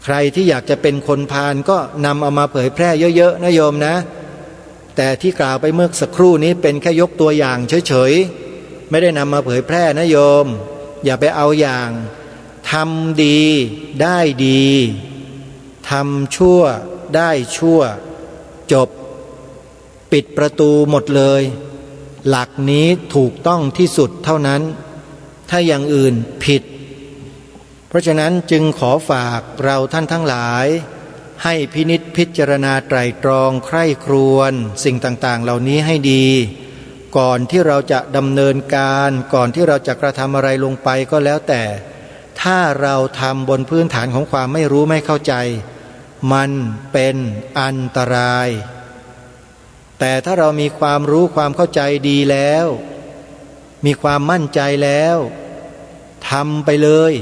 ใครที่อยากจะเป็นคนพาลก็นำเอามาเผยแพร่เยอะๆนะโยมนะแต่ที่กล่าวไปเมื่อสักครู่นี้เป็นแค่ยกตัวอย่างเฉยๆไม่ได้นำมาเผยแพร่นะโยมอย่าไปเอาอย่างทำดีได้ดีทำชั่วได้ชั่วจบปิดประตูหมดเลยหลักนี้ถูกต้องที่สุดเท่านั้นถ้าอย่างอื่นผิดเพราะฉะนั้นจึงขอฝากเราท่านทั้งหลายให้พินิจพิจารณาไตร่ตรองใคร่ครวญสิ่งต่างๆเหล่านี้ให้ดีก่อนที่เราจะดำเนินการก่อนที่เราจะกระทำอะไรลงไปก็แล้วแต่ถ้าเราทำบนพื้นฐานของความไม่รู้ไม่เข้าใจมันเป็นอันตรายแต่ถ้าเรามีความรู้ความเข้าใจดีแล้วมีความมั่นใจแล้วทำไปเลย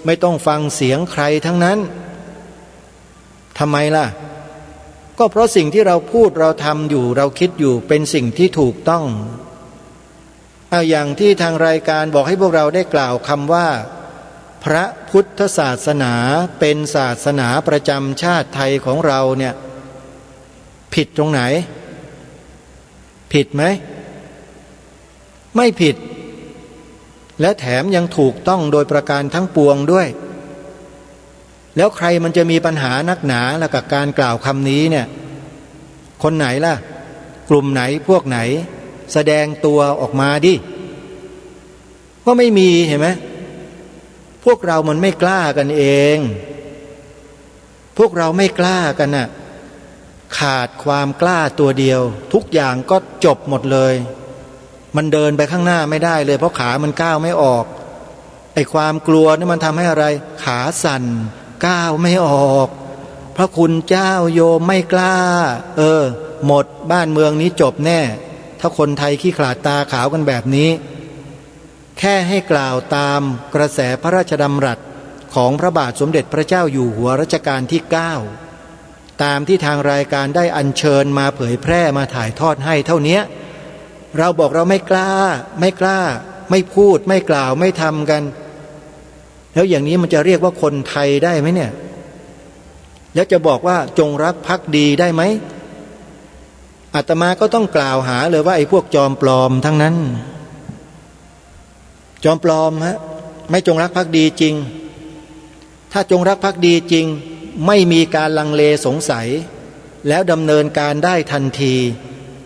ไม่ต้องฟังเสียงใครทั้งนั้นทำไมล่ะก็เพราะสิ่งที่เราพูดเราทำอยู่เราคิดอยู่เป็นสิ่งที่ถูกต้องเอาอย่างที่ทางรายการบอกให้พวกเราได้กล่าวคำว่าพระพุทธศาสนาเป็นศาสนาประจำชาติไทยของเราเนี่ยผิดตรงไหน ผิดไหมไม่ผิดและแถมยังถูกต้องโดยประการทั้งปวงด้วยแล้วใครมันจะมีปัญหานักหนาแล้วกับการกล่าวคำนี้เนี่ยคนไหนล่ะกลุ่มไหนพวกไหนแสดงตัวออกมาดิก็ไม่มีเห็นไหมพวกเรามันไม่กล้ากันเองพวกเราไม่กล้ากันน่ะขาดความกล้าตัวเดียวทุกอย่างก็จบหมดเลยมันเดินไปข้างหน้าไม่ได้เลยเพราะขามันก้าวไม่ออกไอ้ความกลัวนี่มันทำให้อะไรขาสั่นก้าวไม่ออกพระคุณเจ้าโยมไม่กล้าหมดบ้านเมืองนี้จบแน่ถ้าคนไทยขี้ขลาดตาขาวกันแบบนี้แค่ให้กล่าวตามกระแสพระราชดำรัสของพระบาทสมเด็จพระเจ้าอยู่หัวรัชกาลที่9ตามที่ทางรายการได้อัญเชิญมาเผยแพร่มาถ่ายทอดให้เท่านี้เราบอกเราไม่กล้าไม่พูดไม่กล่าวไม่ทำกันแล้วอย่างนี้มันจะเรียกว่าคนไทยได้ไหมเนี่ยแล้วจะบอกว่าจงรักภักดีได้ไหมอาตมาก็ต้องกล่าวหาเลยว่าไอ้พวกจอมปลอมทั้งนั้นจอมปลอมฮะไม่จงรักภักดีจริงถ้าจงรักภักดีจริงไม่มีการลังเลสงสัยแล้วดำเนินการได้ทันที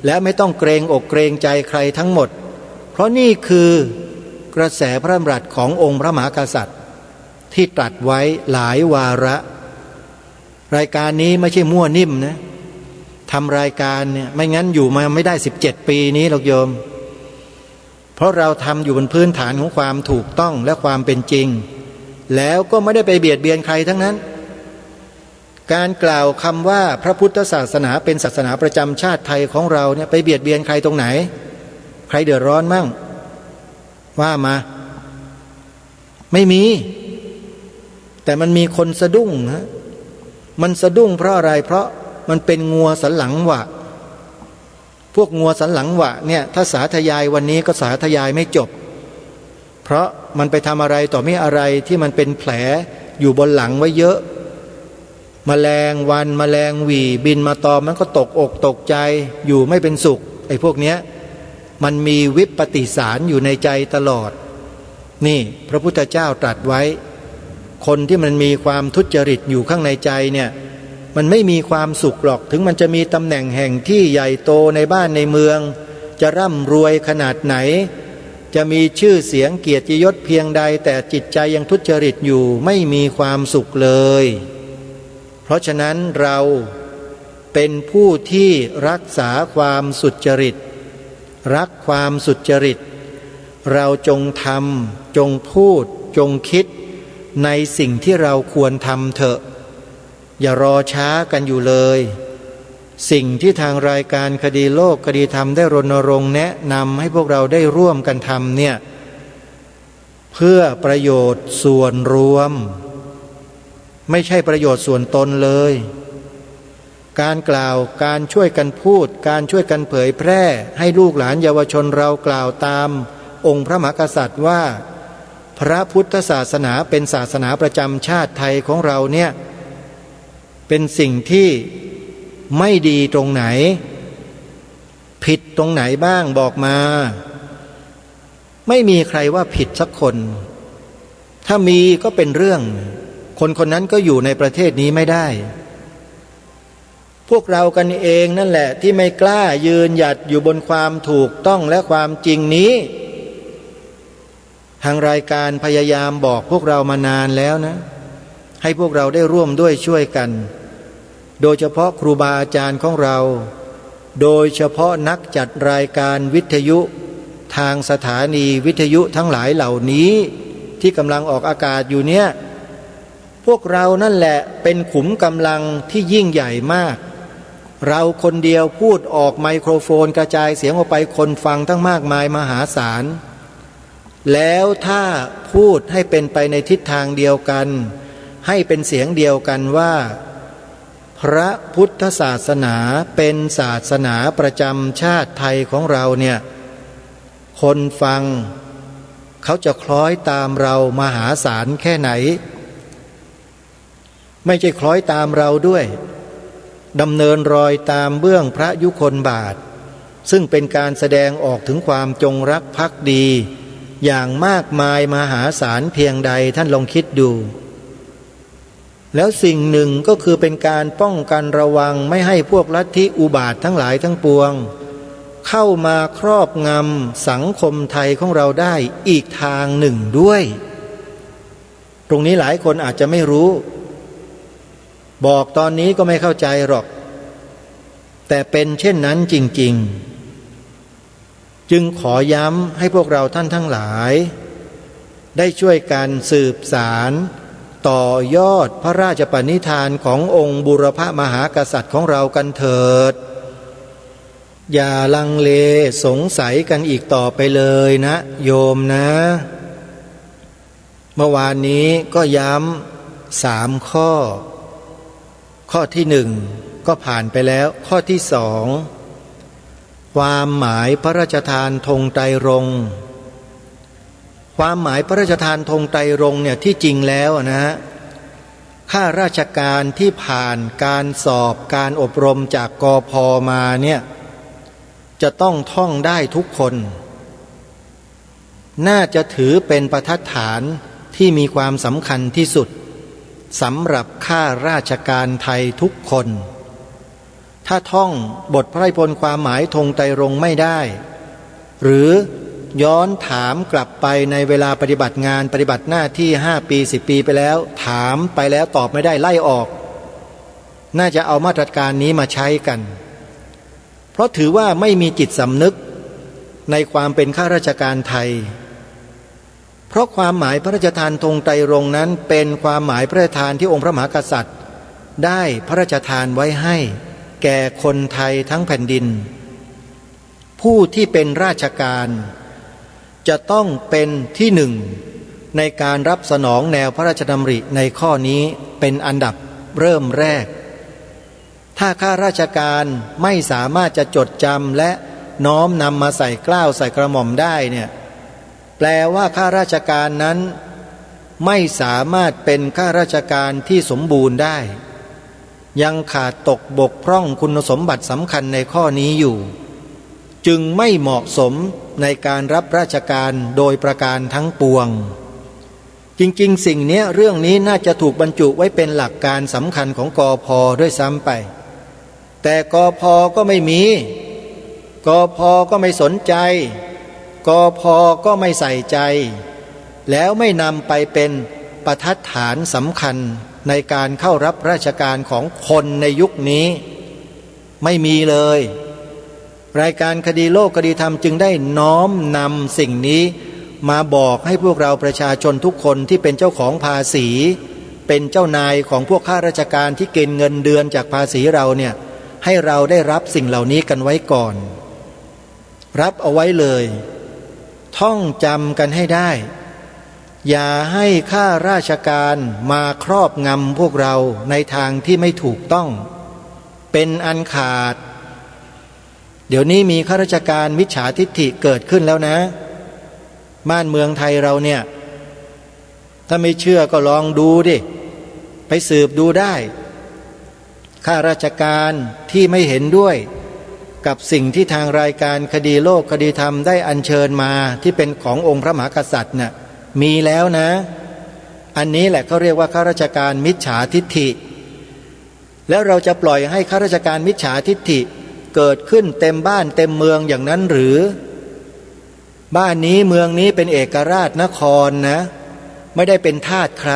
และไม่ต้องเกรงอกเกรงใจใครทั้งหมดเพราะนี่คือกระแสพระดำรัสขององค์พระมหากษัตริย์ที่ตรัสไว้หลายวาระรายการนี้ไม่ใช่มั่วนิ่มนะทำรายการเนี่ยไม่งั้นอยู่มาไม่ได้17ปีนี้หรอกโยมเพราะเราทำอยู่บนพื้นฐานของความถูกต้องและความเป็นจริงแล้วก็ไม่ได้ไปเบียดเบียนใครทั้งนั้นการกล่าวคำว่าพระพุทธศาสนาเป็นศาสนาประจำชาติไทยของเราเนี่ยไปเบียดเบียนใครตรงไหนใครเดือดร้อนมั่งว่ามาไม่มีแต่มันมีคนสะดุ้งฮะมันสะดุ้งเพราะอะไรเพราะมันเป็นงัวสันหลังหวะพวกงัวสันหลังหวะเนี่ยถ้าสาธยายวันนี้ก็สาธยายไม่จบเพราะมันไปทำอะไรต่อไม่อะไรที่มันเป็นแผลอยู่บนหลังไว้เยอะแมลงวันแมลงหวี่บินมาตอมมันก็ตกอกตกใจอยู่ไม่เป็นสุขไอ้พวกเนี้ยมันมีวิปฏิสารอยู่ในใจตลอดนี่พระพุทธเจ้าตรัสไว้คนที่มันมีความทุจริตอยู่ข้างในใจเนี่ยมันไม่มีความสุขหรอกถึงมันจะมีตำแหน่งแห่งที่ใหญ่โตในบ้านในเมืองจะร่ำรวยขนาดไหนจะมีชื่อเสียงเกียรติยศเพียงใดแต่จิตใจยังทุจริตอยู่ไม่มีความสุขเลยเพราะฉะนั้นเราเป็นผู้ที่รักษาความสุจริตรักความสุจริตเราจงทำจงพูดจงคิดในสิ่งที่เราควรทำเถอะอย่ารอช้ากันอยู่เลยสิ่งที่ทางรายการคดีโลกคดีธรรมได้รณรงค์แนะนำให้พวกเราได้ร่วมกันทำเนี่ยเพื่อประโยชน์ส่วนรวมไม่ใช่ประโยชน์ส่วนตนเลยการกล่าวการช่วยกันพูดการช่วยกันเผยแพร่ให้ลูกหลานเยาวชนเรากล่าวตามองค์พระมหากษัตริย์ว่าพระพุทธศาสนาเป็นศาสนาประจำชาติไทยของเราเนี่ยเป็นสิ่งที่ไม่ดีตรงไหนผิดตรงไหนบ้างบอกมาไม่มีใครว่าผิดสักคนถ้ามีก็เป็นเรื่องคนคนนั้นก็อยู่ในประเทศนี้ไม่ได้พวกเรากันเองนั่นแหละที่ไม่กล้ายืนหยัดอยู่บนความถูกต้องและความจริงนี้ทางรายการพยายามบอกพวกเรามานานแล้วนะให้พวกเราได้ร่วมด้วยช่วยกันโดยเฉพาะครูบาอาจารย์ของเราโดยเฉพาะนักจัดรายการวิทยุทางสถานีวิทยุทั้งหลายเหล่านี้ที่กำลังออกอากาศอยู่เนี่ยพวกเรานั่นแหละเป็นขุมกำลังที่ยิ่งใหญ่มากเราคนเดียวพูดออกไมโครโฟนกระจายเสียงออกไปคนฟังทั้งมากมายมหาศาลแล้วถ้าพูดให้เป็นไปในทิศทางเดียวกันให้เป็นเสียงเดียวกันว่าพระพุทธศาสนาเป็นศาสนาประจำชาติไทยของเราเนี่ยคนฟังเขาจะคล้อยตามเรามหาศาลแค่ไหนไม่ใช่คล้อยตามเราด้วยดำเนินรอยตามเบื้องพระยุคลบาท ซึ่งเป็นการแสดงออกถึงความจงรักภักดีอย่างมากมายมหาศาลเพียงใดท่านลองคิดดูแล้วสิ่งหนึ่งก็คือเป็นการป้องกันระวังไม่ให้พวกลัทธิอุบาททั้งหลายทั้งปวงเข้ามาครอบงำสังคมไทยของเราได้อีกทางหนึ่งด้วยตรงนี้หลายคนอาจจะไม่รู้บอกตอนนี้ก็ไม่เข้าใจหรอกแต่เป็นเช่นนั้นจริงๆจึงขอย้ำให้พวกเราท่านทั้งหลายได้ช่วยกันสืบสารต่อยอดพระราชปณิธานขององค์บูรพมหากษัตริย์ของเรากันเถิดอย่าลังเลสงสัยกันอีกต่อไปเลยนะโยมนะเมื่อวานนี้ก็ย้ำ3 ข้อที่1ก็ผ่านไปแล้วข้อที่2ความหมายพระราชทานธงไตรรงค์ความหมายพระราชทานธงไตรรงค์เนี่ยที่จริงแล้วนะข้าราชการที่ผ่านการสอบการอบรมจากกพ.มาเนี่ยจะต้องท่องได้ทุกคนน่าจะถือเป็นบรรทัดฐานที่มีความสำคัญที่สุดสำหรับข้าราชการไทยทุกคนถ้าท่องบทพระราชนิพนธ์ความหมายธงไตรรงค์ไม่ได้หรือย้อนถามกลับไปในเวลาปฏิบัติงานปฏิบัติหน้าที่5 ปี10 ปีไปแล้วถามไปแล้วตอบไม่ได้ไล่ออกน่าจะเอามาตรการนี้มาใช้กันเพราะถือว่าไม่มีจิตสำนึกในความเป็นข้าราชการไทยเพราะความหมายพระราชทานธงไตรรงค์นั้นเป็นความหมายพระราชทานที่องค์พระมหากษัตริย์ได้พระราชทานไว้ให้แก่คนไทยทั้งแผ่นดินผู้ที่เป็นราชการจะต้องเป็นที่หนึ่งในการรับสนองแนวพระราชดำริในข้อนี้เป็นอันดับเริ่มแรกถ้าข้าราชการไม่สามารถจะจดจำและน้อมนำมาใส่เกล้าใส่กระหม่อมได้เนี่ยแปลว่าข้าราชการนั้นไม่สามารถเป็นข้าราชการที่สมบูรณ์ได้ยังขาดตกบกพร่องคุณสมบัติสำคัญในข้อนี้อยู่จึงไม่เหมาะสมในการรับราชการโดยประการทั้งปวงจริงๆสิ่งนี้เรื่องนี้น่าจะถูกบรรจุไว้เป็นหลักการสำคัญของกพ.ด้วยซ้ำไปแต่กพ.ก็ไม่มีกพ.ก็ไม่สนใจกพ.ก็ไม่ใส่ใจแล้วไม่นำไปเป็นบรรทัดฐานสำคัญในการเข้ารับราชการของคนในยุคนี้ไม่มีเลยรายการคดีโลกคดีธรรมจึงได้น้อมนำสิ่งนี้มาบอกให้พวกเราประชาชนทุกคนที่เป็นเจ้าของภาษีเป็นเจ้านายของพวกข้าราชการที่เก็บเงินเดือนจากภาษีเราเนี่ยให้เราได้รับสิ่งเหล่านี้กันไว้ก่อนรับเอาไว้เลยท่องจำกันให้ได้อย่าให้ข้าราชการมาครอบงำพวกเราในทางที่ไม่ถูกต้องเป็นอันขาดเดี๋ยวนี้มีข้าราชการมิจฉาทิฏฐิเกิดขึ้นแล้วนะบ้านเมืองไทยเราเนี่ยถ้าไม่เชื่อก็ลองดูดิไปสืบดูได้ข้าราชการที่ไม่เห็นด้วยกับสิ่งที่ทางรายการคดีโลกคดีธรรมได้อัญเชิญมาที่เป็นขององค์พระมหากษัตริย์น่ะมีแล้วนะอันนี้แหละเขาเรียกว่าข้าราชการมิจฉาทิฏฐิแล้วเราจะปล่อยให้ข้าราชการมิจฉาทิฏฐิเกิดขึ้นเต็มบ้านเต็มเมืองอย่างนั้นหรือบ้านนี้เมืองนี้เป็นเอกราชนครนะไม่ได้เป็นทาสใคร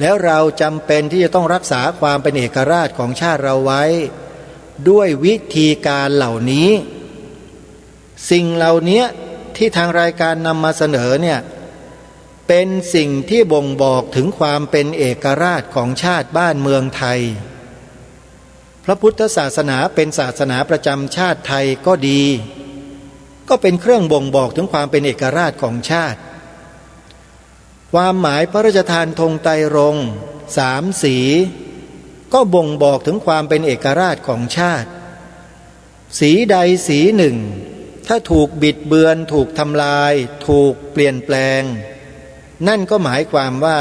แล้วเราจำเป็นที่จะต้องรักษาความเป็นเอกราชของชาติเราไว้ด้วยวิธีการเหล่านี้สิ่งเหล่านี้ที่ทางรายการนำมาเสนอเนี่ยเป็นสิ่งที่บ่งบอกถึงความเป็นเอกราชของชาติบ้านเมืองไทยพระพุทธศาสนาเป็นศาสนาประจำชาติไทยก็ดีก็เป็นเครื่องบ่งบอกถึงความเป็นเอกราชของชาติความหมายพระราชทานธงไตรรงค์3 สีก็บ่งบอกถึงความเป็นเอกราชของชาติสีใดสีหนึ่งถ้าถูกบิดเบือนถูกทำลายถูกเปลี่ยนแปลงนั่นก็หมายความว่า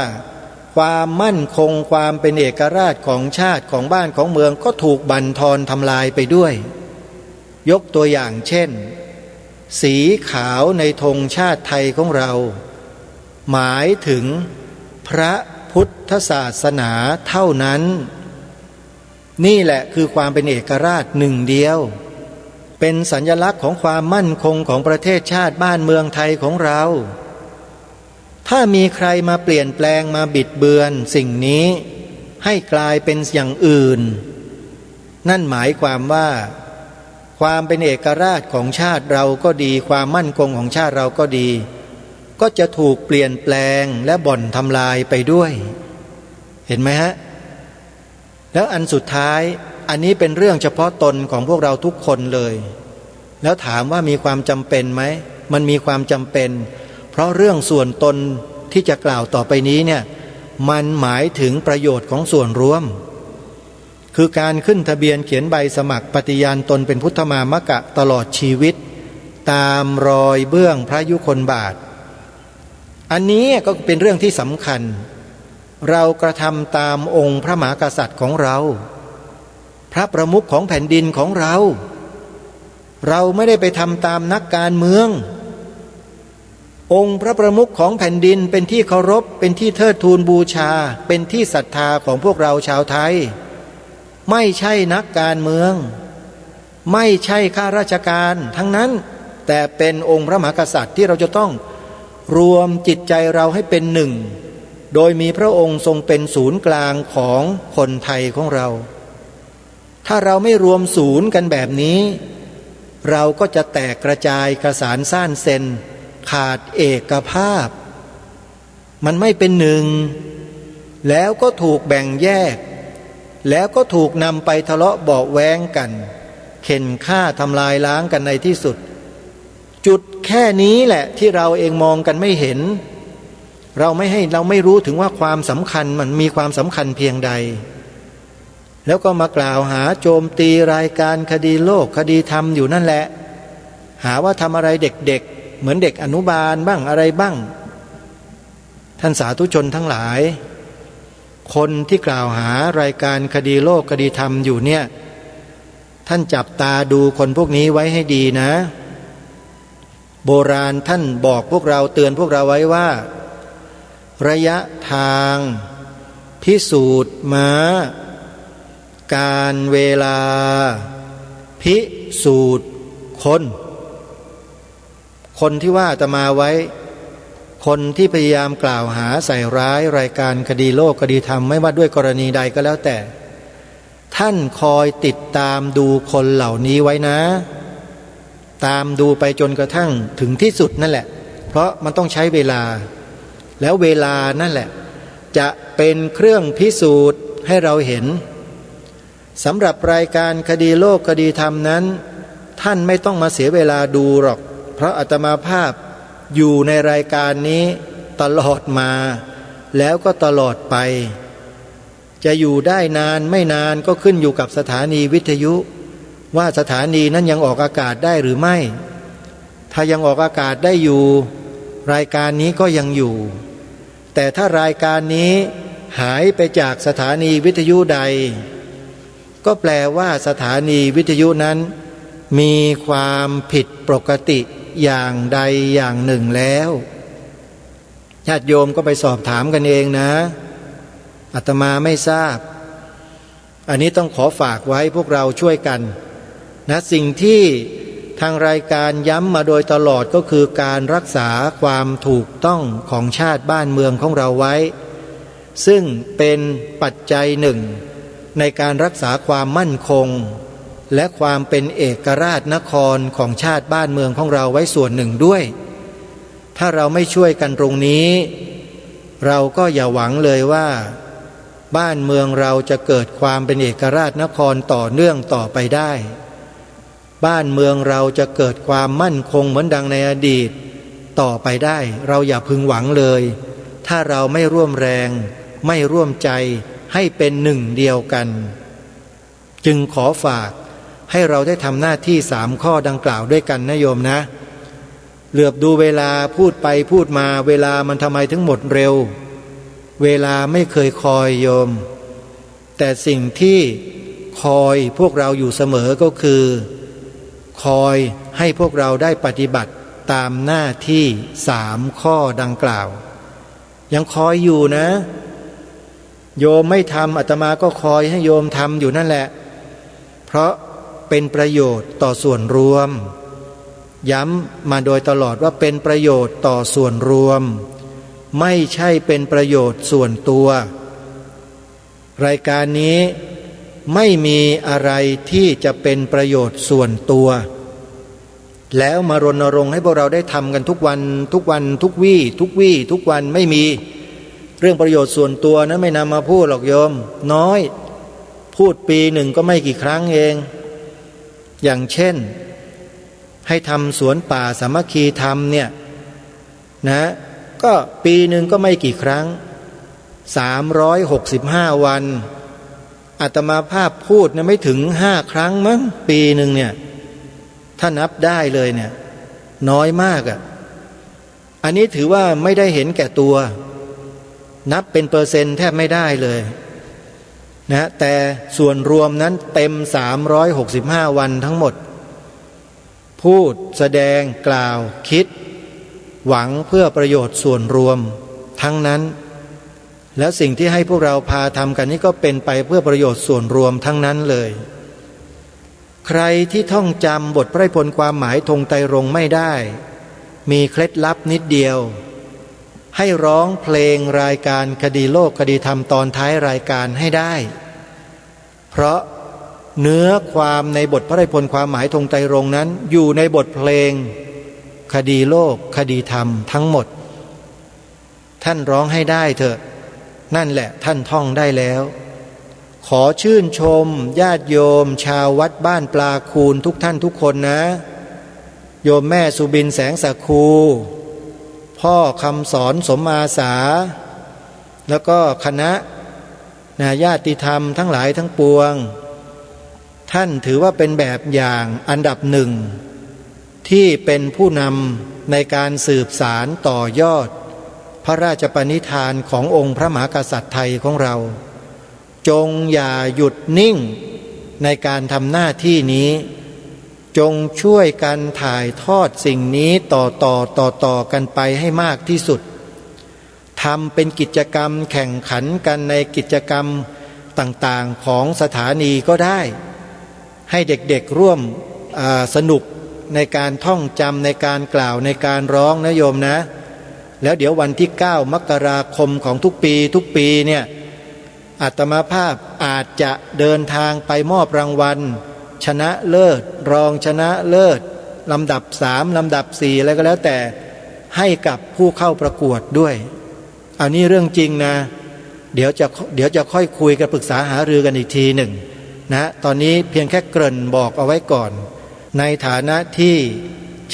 ความมั่นคงความเป็นเอกราชของชาติของบ้านของเมืองก็ถูกบั่นทอนทำลายไปด้วย ยกตัวอย่างเช่นสีขาวในธงชาติไทยของเราหมายถึงพระพุทธศาสนาเท่านั้นนี่แหละคือความเป็นเอกราชหนึ่งเดียวเป็นสัญลักษณ์ของความมั่นคงของประเทศชาติบ้านเมืองไทยของเราถ้ามีใครมาเปลี่ยนแปลงมาบิดเบือนสิ่งนี้ให้กลายเป็นอย่างอื่นนั่นหมายความว่าความเป็นเอกราชของชาติเราก็ดีความมั่นคงของชาติเราก็ดีก็จะถูกเปลี่ยนแปลงและบ่อนทำลายไปด้วยเห็นไหมฮะแล้วอันสุดท้ายอันนี้เป็นเรื่องเฉพาะตนของพวกเราทุกคนเลยแล้วถามว่ามีความจำเป็นไหมมันมีความจำเป็นเพราะเรื่องส่วนตนที่จะกล่าวต่อไปนี้เนี่ยมันหมายถึงประโยชน์ของส่วนรวมคือการขึ้นทะเบียนเขียนใบสมัครปฏิญาณตนเป็นพุทธมามกะตลอดชีวิตตามรอยเบื้องพระยุคลบาทอันนี้ก็เป็นเรื่องที่สำคัญเรากระทำตามองค์พระมหากษัตริย์ของเราพระประมุขของแผ่นดินของเราเราไม่ได้ไปทำตามนักการเมืององค์พระประมุขของแผ่นดินเป็นที่เคารพเป็นที่เทิดทูนบูชาเป็นที่ศรัทธาของพวกเราชาวไทยไม่ใช่นักการเมืองไม่ใช่ข้าราชการทั้งนั้นแต่เป็นองค์พระมหากษัตริย์ที่เราจะต้องรวมจิตใจเราให้เป็นหนึ่งโดยมีพระองค์ทรงเป็นศูนย์กลางของคนไทยของเราถ้าเราไม่รวมศูนย์กันแบบนี้เราก็จะแตกกระจายกระสานซ่านเซนขาดเอกภาพมันไม่เป็นหนึ่งแล้วก็ถูกแบ่งแยกแล้วก็ถูกนำไปทะเลาะเบาะแว้งกันเข็นฆ่าทำลายล้างกันในที่สุดจุดแค่นี้แหละที่เราเองมองกันไม่เห็นเราไม่รู้ถึงว่าความสำคัญมันมีความสำคัญเพียงใดแล้วก็มากล่าวหาโจมตีรายการคดีโลกคดีธรรมอยู่นั่นแหละหาว่าทำอะไรเด็กๆเหมือนเด็กอนุบาลบ้างอะไรบ้างท่านสาธุชนทั้งหลายคนที่กล่าวหารายการคดีโลกคดีธรรมอยู่เนี่ยท่านจับตาดูคนพวกนี้ไว้ให้ดีนะโบราณท่านบอกพวกเราเตือนพวกเราไว้ว่าระยะทางพิสูจน์ม้าการเวลาพิสูจน์คนที่ว่าอาตมาไว้คนที่พยายามกล่าวหาใส่ร้ายรายการคดีโลกคดีธรรมไม่ว่าด้วยกรณีใดก็แล้วแต่ท่านคอยติดตามดูคนเหล่านี้ไว้นะตามดูไปจนกระทั่งถึงที่สุดนั่นแหละเพราะมันต้องใช้เวลาแล้วเวลานั่นแหละจะเป็นเครื่องพิสูจน์ให้เราเห็นสำหรับรายการคดีโลกคดีธรรมนั้นท่านไม่ต้องมาเสียเวลาดูหรอกเพราะอาตมาภาพอยู่ในรายการนี้ตลอดมาแล้วก็ตลอดไปจะอยู่ได้นานไม่นานก็ขึ้นอยู่กับสถานีวิทยุว่าสถานีนั้นยังออกอากาศได้หรือไม่ถ้ายังออกอากาศได้อยู่รายการนี้ก็ยังอยู่แต่ถ้ารายการนี้หายไปจากสถานีวิทยุใดก็แปลว่าสถานีวิทยุนั้นมีความผิดปกติอย่างใดอย่างหนึ่งแล้วญาติโยมก็ไปสอบถามกันเองนะอาตมาไม่ทราบอันนี้ต้องขอฝากไว้พวกเราช่วยกันนะสิ่งที่ทางรายการย้ำมาโดยตลอดก็คือการรักษาความถูกต้องของชาติบ้านเมืองของเราไว้ซึ่งเป็นปัจจัยหนึ่งในการรักษาความมั่นคงและความเป็นเอกราชนครของชาติบ้านเมืองของเราไว้ส่วนหนึ่งด้วยถ้าเราไม่ช่วยกันตรงนี้เราก็อย่าหวังเลยว่าบ้านเมืองเราจะเกิดความเป็นเอกราชนครต่อเนื่องต่อไปได้บ้านเมืองเราจะเกิดความมั่นคงเหมือนดังในอดีตต่อไปได้เราอย่าพึงหวังเลยถ้าเราไม่ร่วมแรงไม่ร่วมใจให้เป็นหนึ่งเดียวกันจึงขอฝากให้เราได้ทำหน้าที่3ข้อดังกล่าวด้วยกันนะโยมนะเหลือบดูเวลาพูดไปพูดมาเวลามันทำไมถึงหมดเร็วเวลาไม่เคยคอยโยมแต่สิ่งที่คอยพวกเราอยู่เสมอก็คือ คอยให้พวกเราได้ปฏิบัติตามหน้าที่3 ข้อดังกล่าวยังคอยอยู่นะโยมไม่ทำอาตมาก็คอยให้โยมทำอยู่นั่นแหละเพราะเป็นประโยชน์ต่อส่วนรวมย้ำมาโดยตลอดว่าเป็นประโยชน์ต่อส่วนรวมไม่ใช่เป็นประโยชน์ส่วนตัวรายการนี้ไม่มีอะไรที่จะเป็นประโยชน์ส่วนตัวแล้วมารณรงค์ให้พวกเราได้ทำกันทุกวันทุกวันไม่มีเรื่องประโยชน์ส่วนตัวนะไม่นำมาพูดหรอกโยมน้อยพูดปีหนึ่งก็ไม่กี่ครั้งเองอย่างเช่นให้ทำสวนป่าสามัคคีธรรมเนี่ยนะก็ปีหนึ่งก็ไม่กี่ครั้ง365 วันอาตมาภาพพูดเนี่ยไม่ถึง5 ครั้งมั้งปีหนึ่งเนี่ยถ้านับได้เลยเนี่ยน้อยมากอ่ะอันนี้ถือว่าไม่ได้เห็นแก่ตัวนับเป็นเปอร์เซ็นต์แทบไม่ได้เลยนะแต่ส่วนรวมนั้นเต็ม365 วันทั้งหมดพูดแสดงกล่าวคิดหวังเพื่อประโยชน์ส่วนรวมทั้งนั้นแล้วสิ่งที่ให้พวกเราพาทำกันนี่ก็เป็นไปเพื่อประโยชน์ส่วนรวมทั้งนั้นเลยใครที่ท่องจำบทพระพลความหมายธงไตรรงค์ไม่ได้มีเคล็ดลับนิดเดียวให้ร้องเพลงรายการคดีโลกคดีธรรมตอนท้ายรายการให้ได้เพราะเนื้อความในบทพระพลความหมายธงไตรรงค์นั้นอยู่ในบทเพลงคดีโลกคดีธรรมทั้งหมดท่านร้องให้ได้เถอะนั่นแหละท่านท่องได้แล้วขอชื่นชมญาติโยมชาววัดบ้านปลาคูนทุกท่านทุกคนนะโยมแม่สุบินแสงสะคูพ่อคำสอนสมอาสาแล้วก็คณะญาติธรรมทั้งหลายทั้งปวงท่านถือว่าเป็นแบบอย่างอันดับหนึ่งที่เป็นผู้นำในการสืบสารต่อยอดพระราชปณิธานขององค์พระมหากษัตริย์ไทยของเราจงอย่าหยุดนิ่งในการทำหน้าที่นี้จงช่วยกันถ่ายทอดสิ่งนี้ต่อกันไปให้มากที่สุดทำเป็นกิจกรรมแข่งขันกันในกิจกรรมต่างๆของสถานีก็ได้ให้เด็กๆร่วมสนุกในการท่องจำในการกล่าวในการร้องนะโยมนะแล้วเดี๋ยววันที่9 มกราคมของทุกปีเนี่ยอาตมาภาพอาจจะเดินทางไปมอบรางวัลชนะเลิศรองชนะเลิศลำดับ3ลำดับ4อะไรก็แล้วแต่ให้กับผู้เข้าประกวดด้วยอันนี้เรื่องจริงนะเดี๋ยวจะค่อยคุยกันปรึกษาหารือกันอีกทีหนึ่งนะตอนนี้เพียงแค่เกริ่นบอกเอาไว้ก่อนในฐานะที่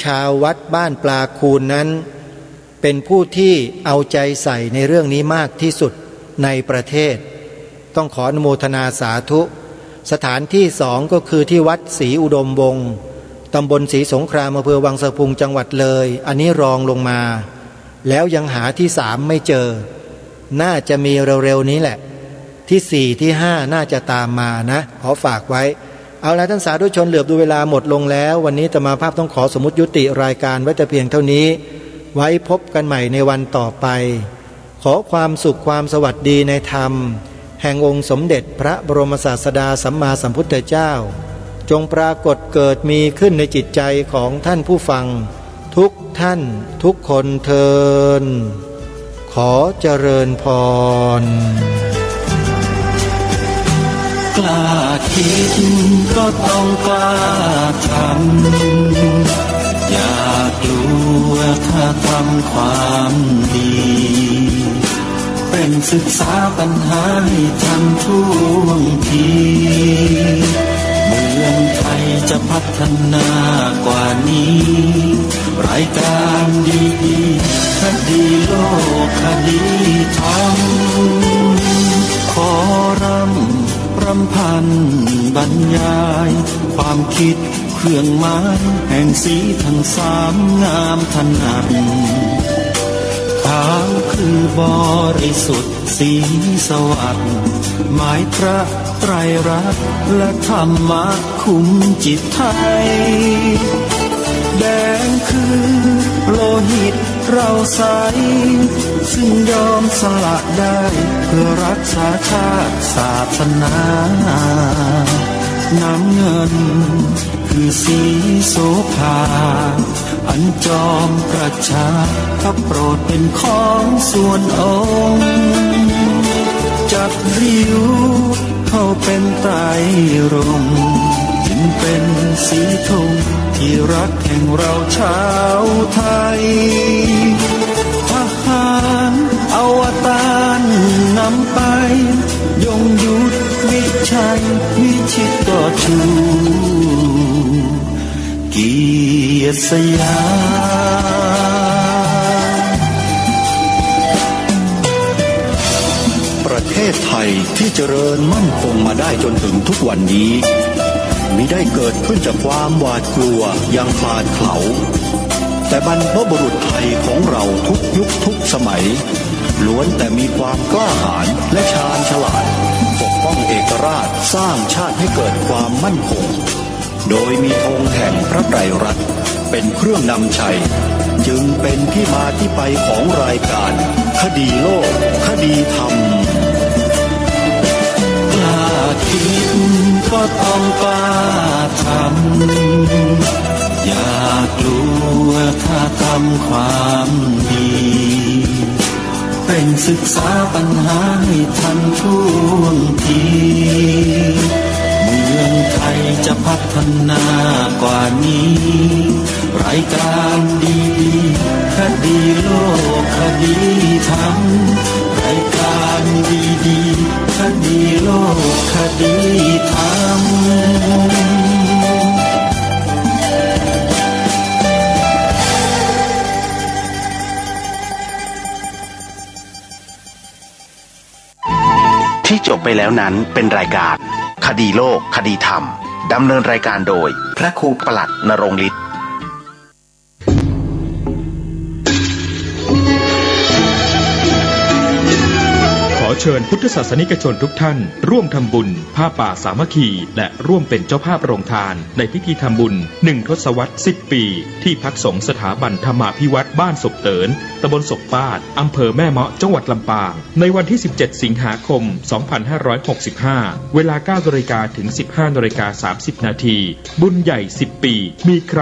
ชาววัดบ้านปลาคูนนั้นเป็นผู้ที่เอาใจใส่ในเรื่องนี้มากที่สุดในประเทศต้องขออนุโมทนาสาธุสถานที่2ก็คือที่วัดศรีอุดมวงศ์ตำบลศรีสงครามอำเภอวังสะพุงจังหวัดเลยอันนี้รองลงมาแล้วยังหาที่3ไม่เจอน่าจะมีเร็วๆนี้แหละที่4ที่5น่าจะตามมานะขอฝากไว้เอาละท่านสาธุชนเหลือบดูเวลาหมดลงแล้ววันนี้อาตมาภาพต้องขอสมมุติยุติรายการไว้แต่เพียงเท่านี้ไว้พบกันใหม่ในวันต่อไปขอความสุขความสวัสดีในธรรมแห่งองค์สมเด็จพระบรมศาสดาสัมมาสัมพุทธเจ้าจงปรากฏเกิดมีขึ้นในจิตใจของท่านผู้ฟังทุกท่านทุกคนเทินขอเจริญพรกล้าคิดก็ต้องกล้าทำอย่ากลัวถ้าทำความดีเป็นศึกษาปัญหาให้ทันท่วงทีเมืองไทยจะพัฒนากว่านี้รายการดีๆคดีโลกคดีธรรมขอรำพันบรรยายความคิดเครื่องหมายแห่งสีทั้ง3งามถนัดค ขาวคือบริสุทธิ์สีสวัสดิ์หมายพระไตรรัตน์และธรรมะคุมจิตไทยแดงคือโลหิตเราใสซึ่งยอมสละได้เพื่อรักษาชาติศาสนาน้ำเงินคือสีโสภาอันจอมประชาพระโปรดเป็นของส่วนองค์จัดริ้วเข้าเป็นไตรรงค์จึงเป็นสีธงที่รักแห่งเราชาวไทยทหารอวตารนำไปยงยุทธวิชัยวิชิตก็ชูเกียรติสยามประเทศไทยที่เจริญมั่นคงมาได้จนถึงทุกวันนี้มิได้เกิดขึ้นจากความหวาดกลัวอย่างคลาดเขลาแต่บรรพบุรุษไทยของเราทุกยุคทุกสมัยล้วนแต่มีความกล้าหาญและชาญฉลาดปกป้องเอกราชสร้างชาติให้เกิดความมั่นคงโดยมีธงแห่งพระไตรรัตน์เป็นเครื่องนำชัยจึงเป็นที่มาที่ไปของรายการคดีโลกคดีธรรมกล้าคิดก็ต้องกล้าทำอย่ากลัวถ้าทำความดีเป็นศึกษาปัญหาให้ทันท่วงทีเมืองไทยจะพัฒนากว่านี้รายการดีคดีโลกคดีธรรมรายการดีคดีโลกคดีธรรมที่จบไปแล้วนั้นเป็นรายการคดีโลกคดีธรรมดำเนินรายการโดยพระครูปลัดณรงค์ฤทธิ์ ขอเชิญพุทธศาสนิกชนทุกท่านร่วมทำบุญผ้าป่าสามัคคีและร่วมเป็นเจ้าภาพโรงทานในพิธีทำบุญ1 ทศวรรษ 10 ปีที่พักสงฆ์สถาบันธรรมาภิวัตรบ้านศพเตินตำบลศพปาดอำเภอแม่เมาะจังหวัดลำปางในวันที่ 17 สิงหาคม 2565 เวลา 9 นาฬิกาถึง 15 นาฬิกา 30 นาทีบุญใหญ่ 10 ปีมีใคร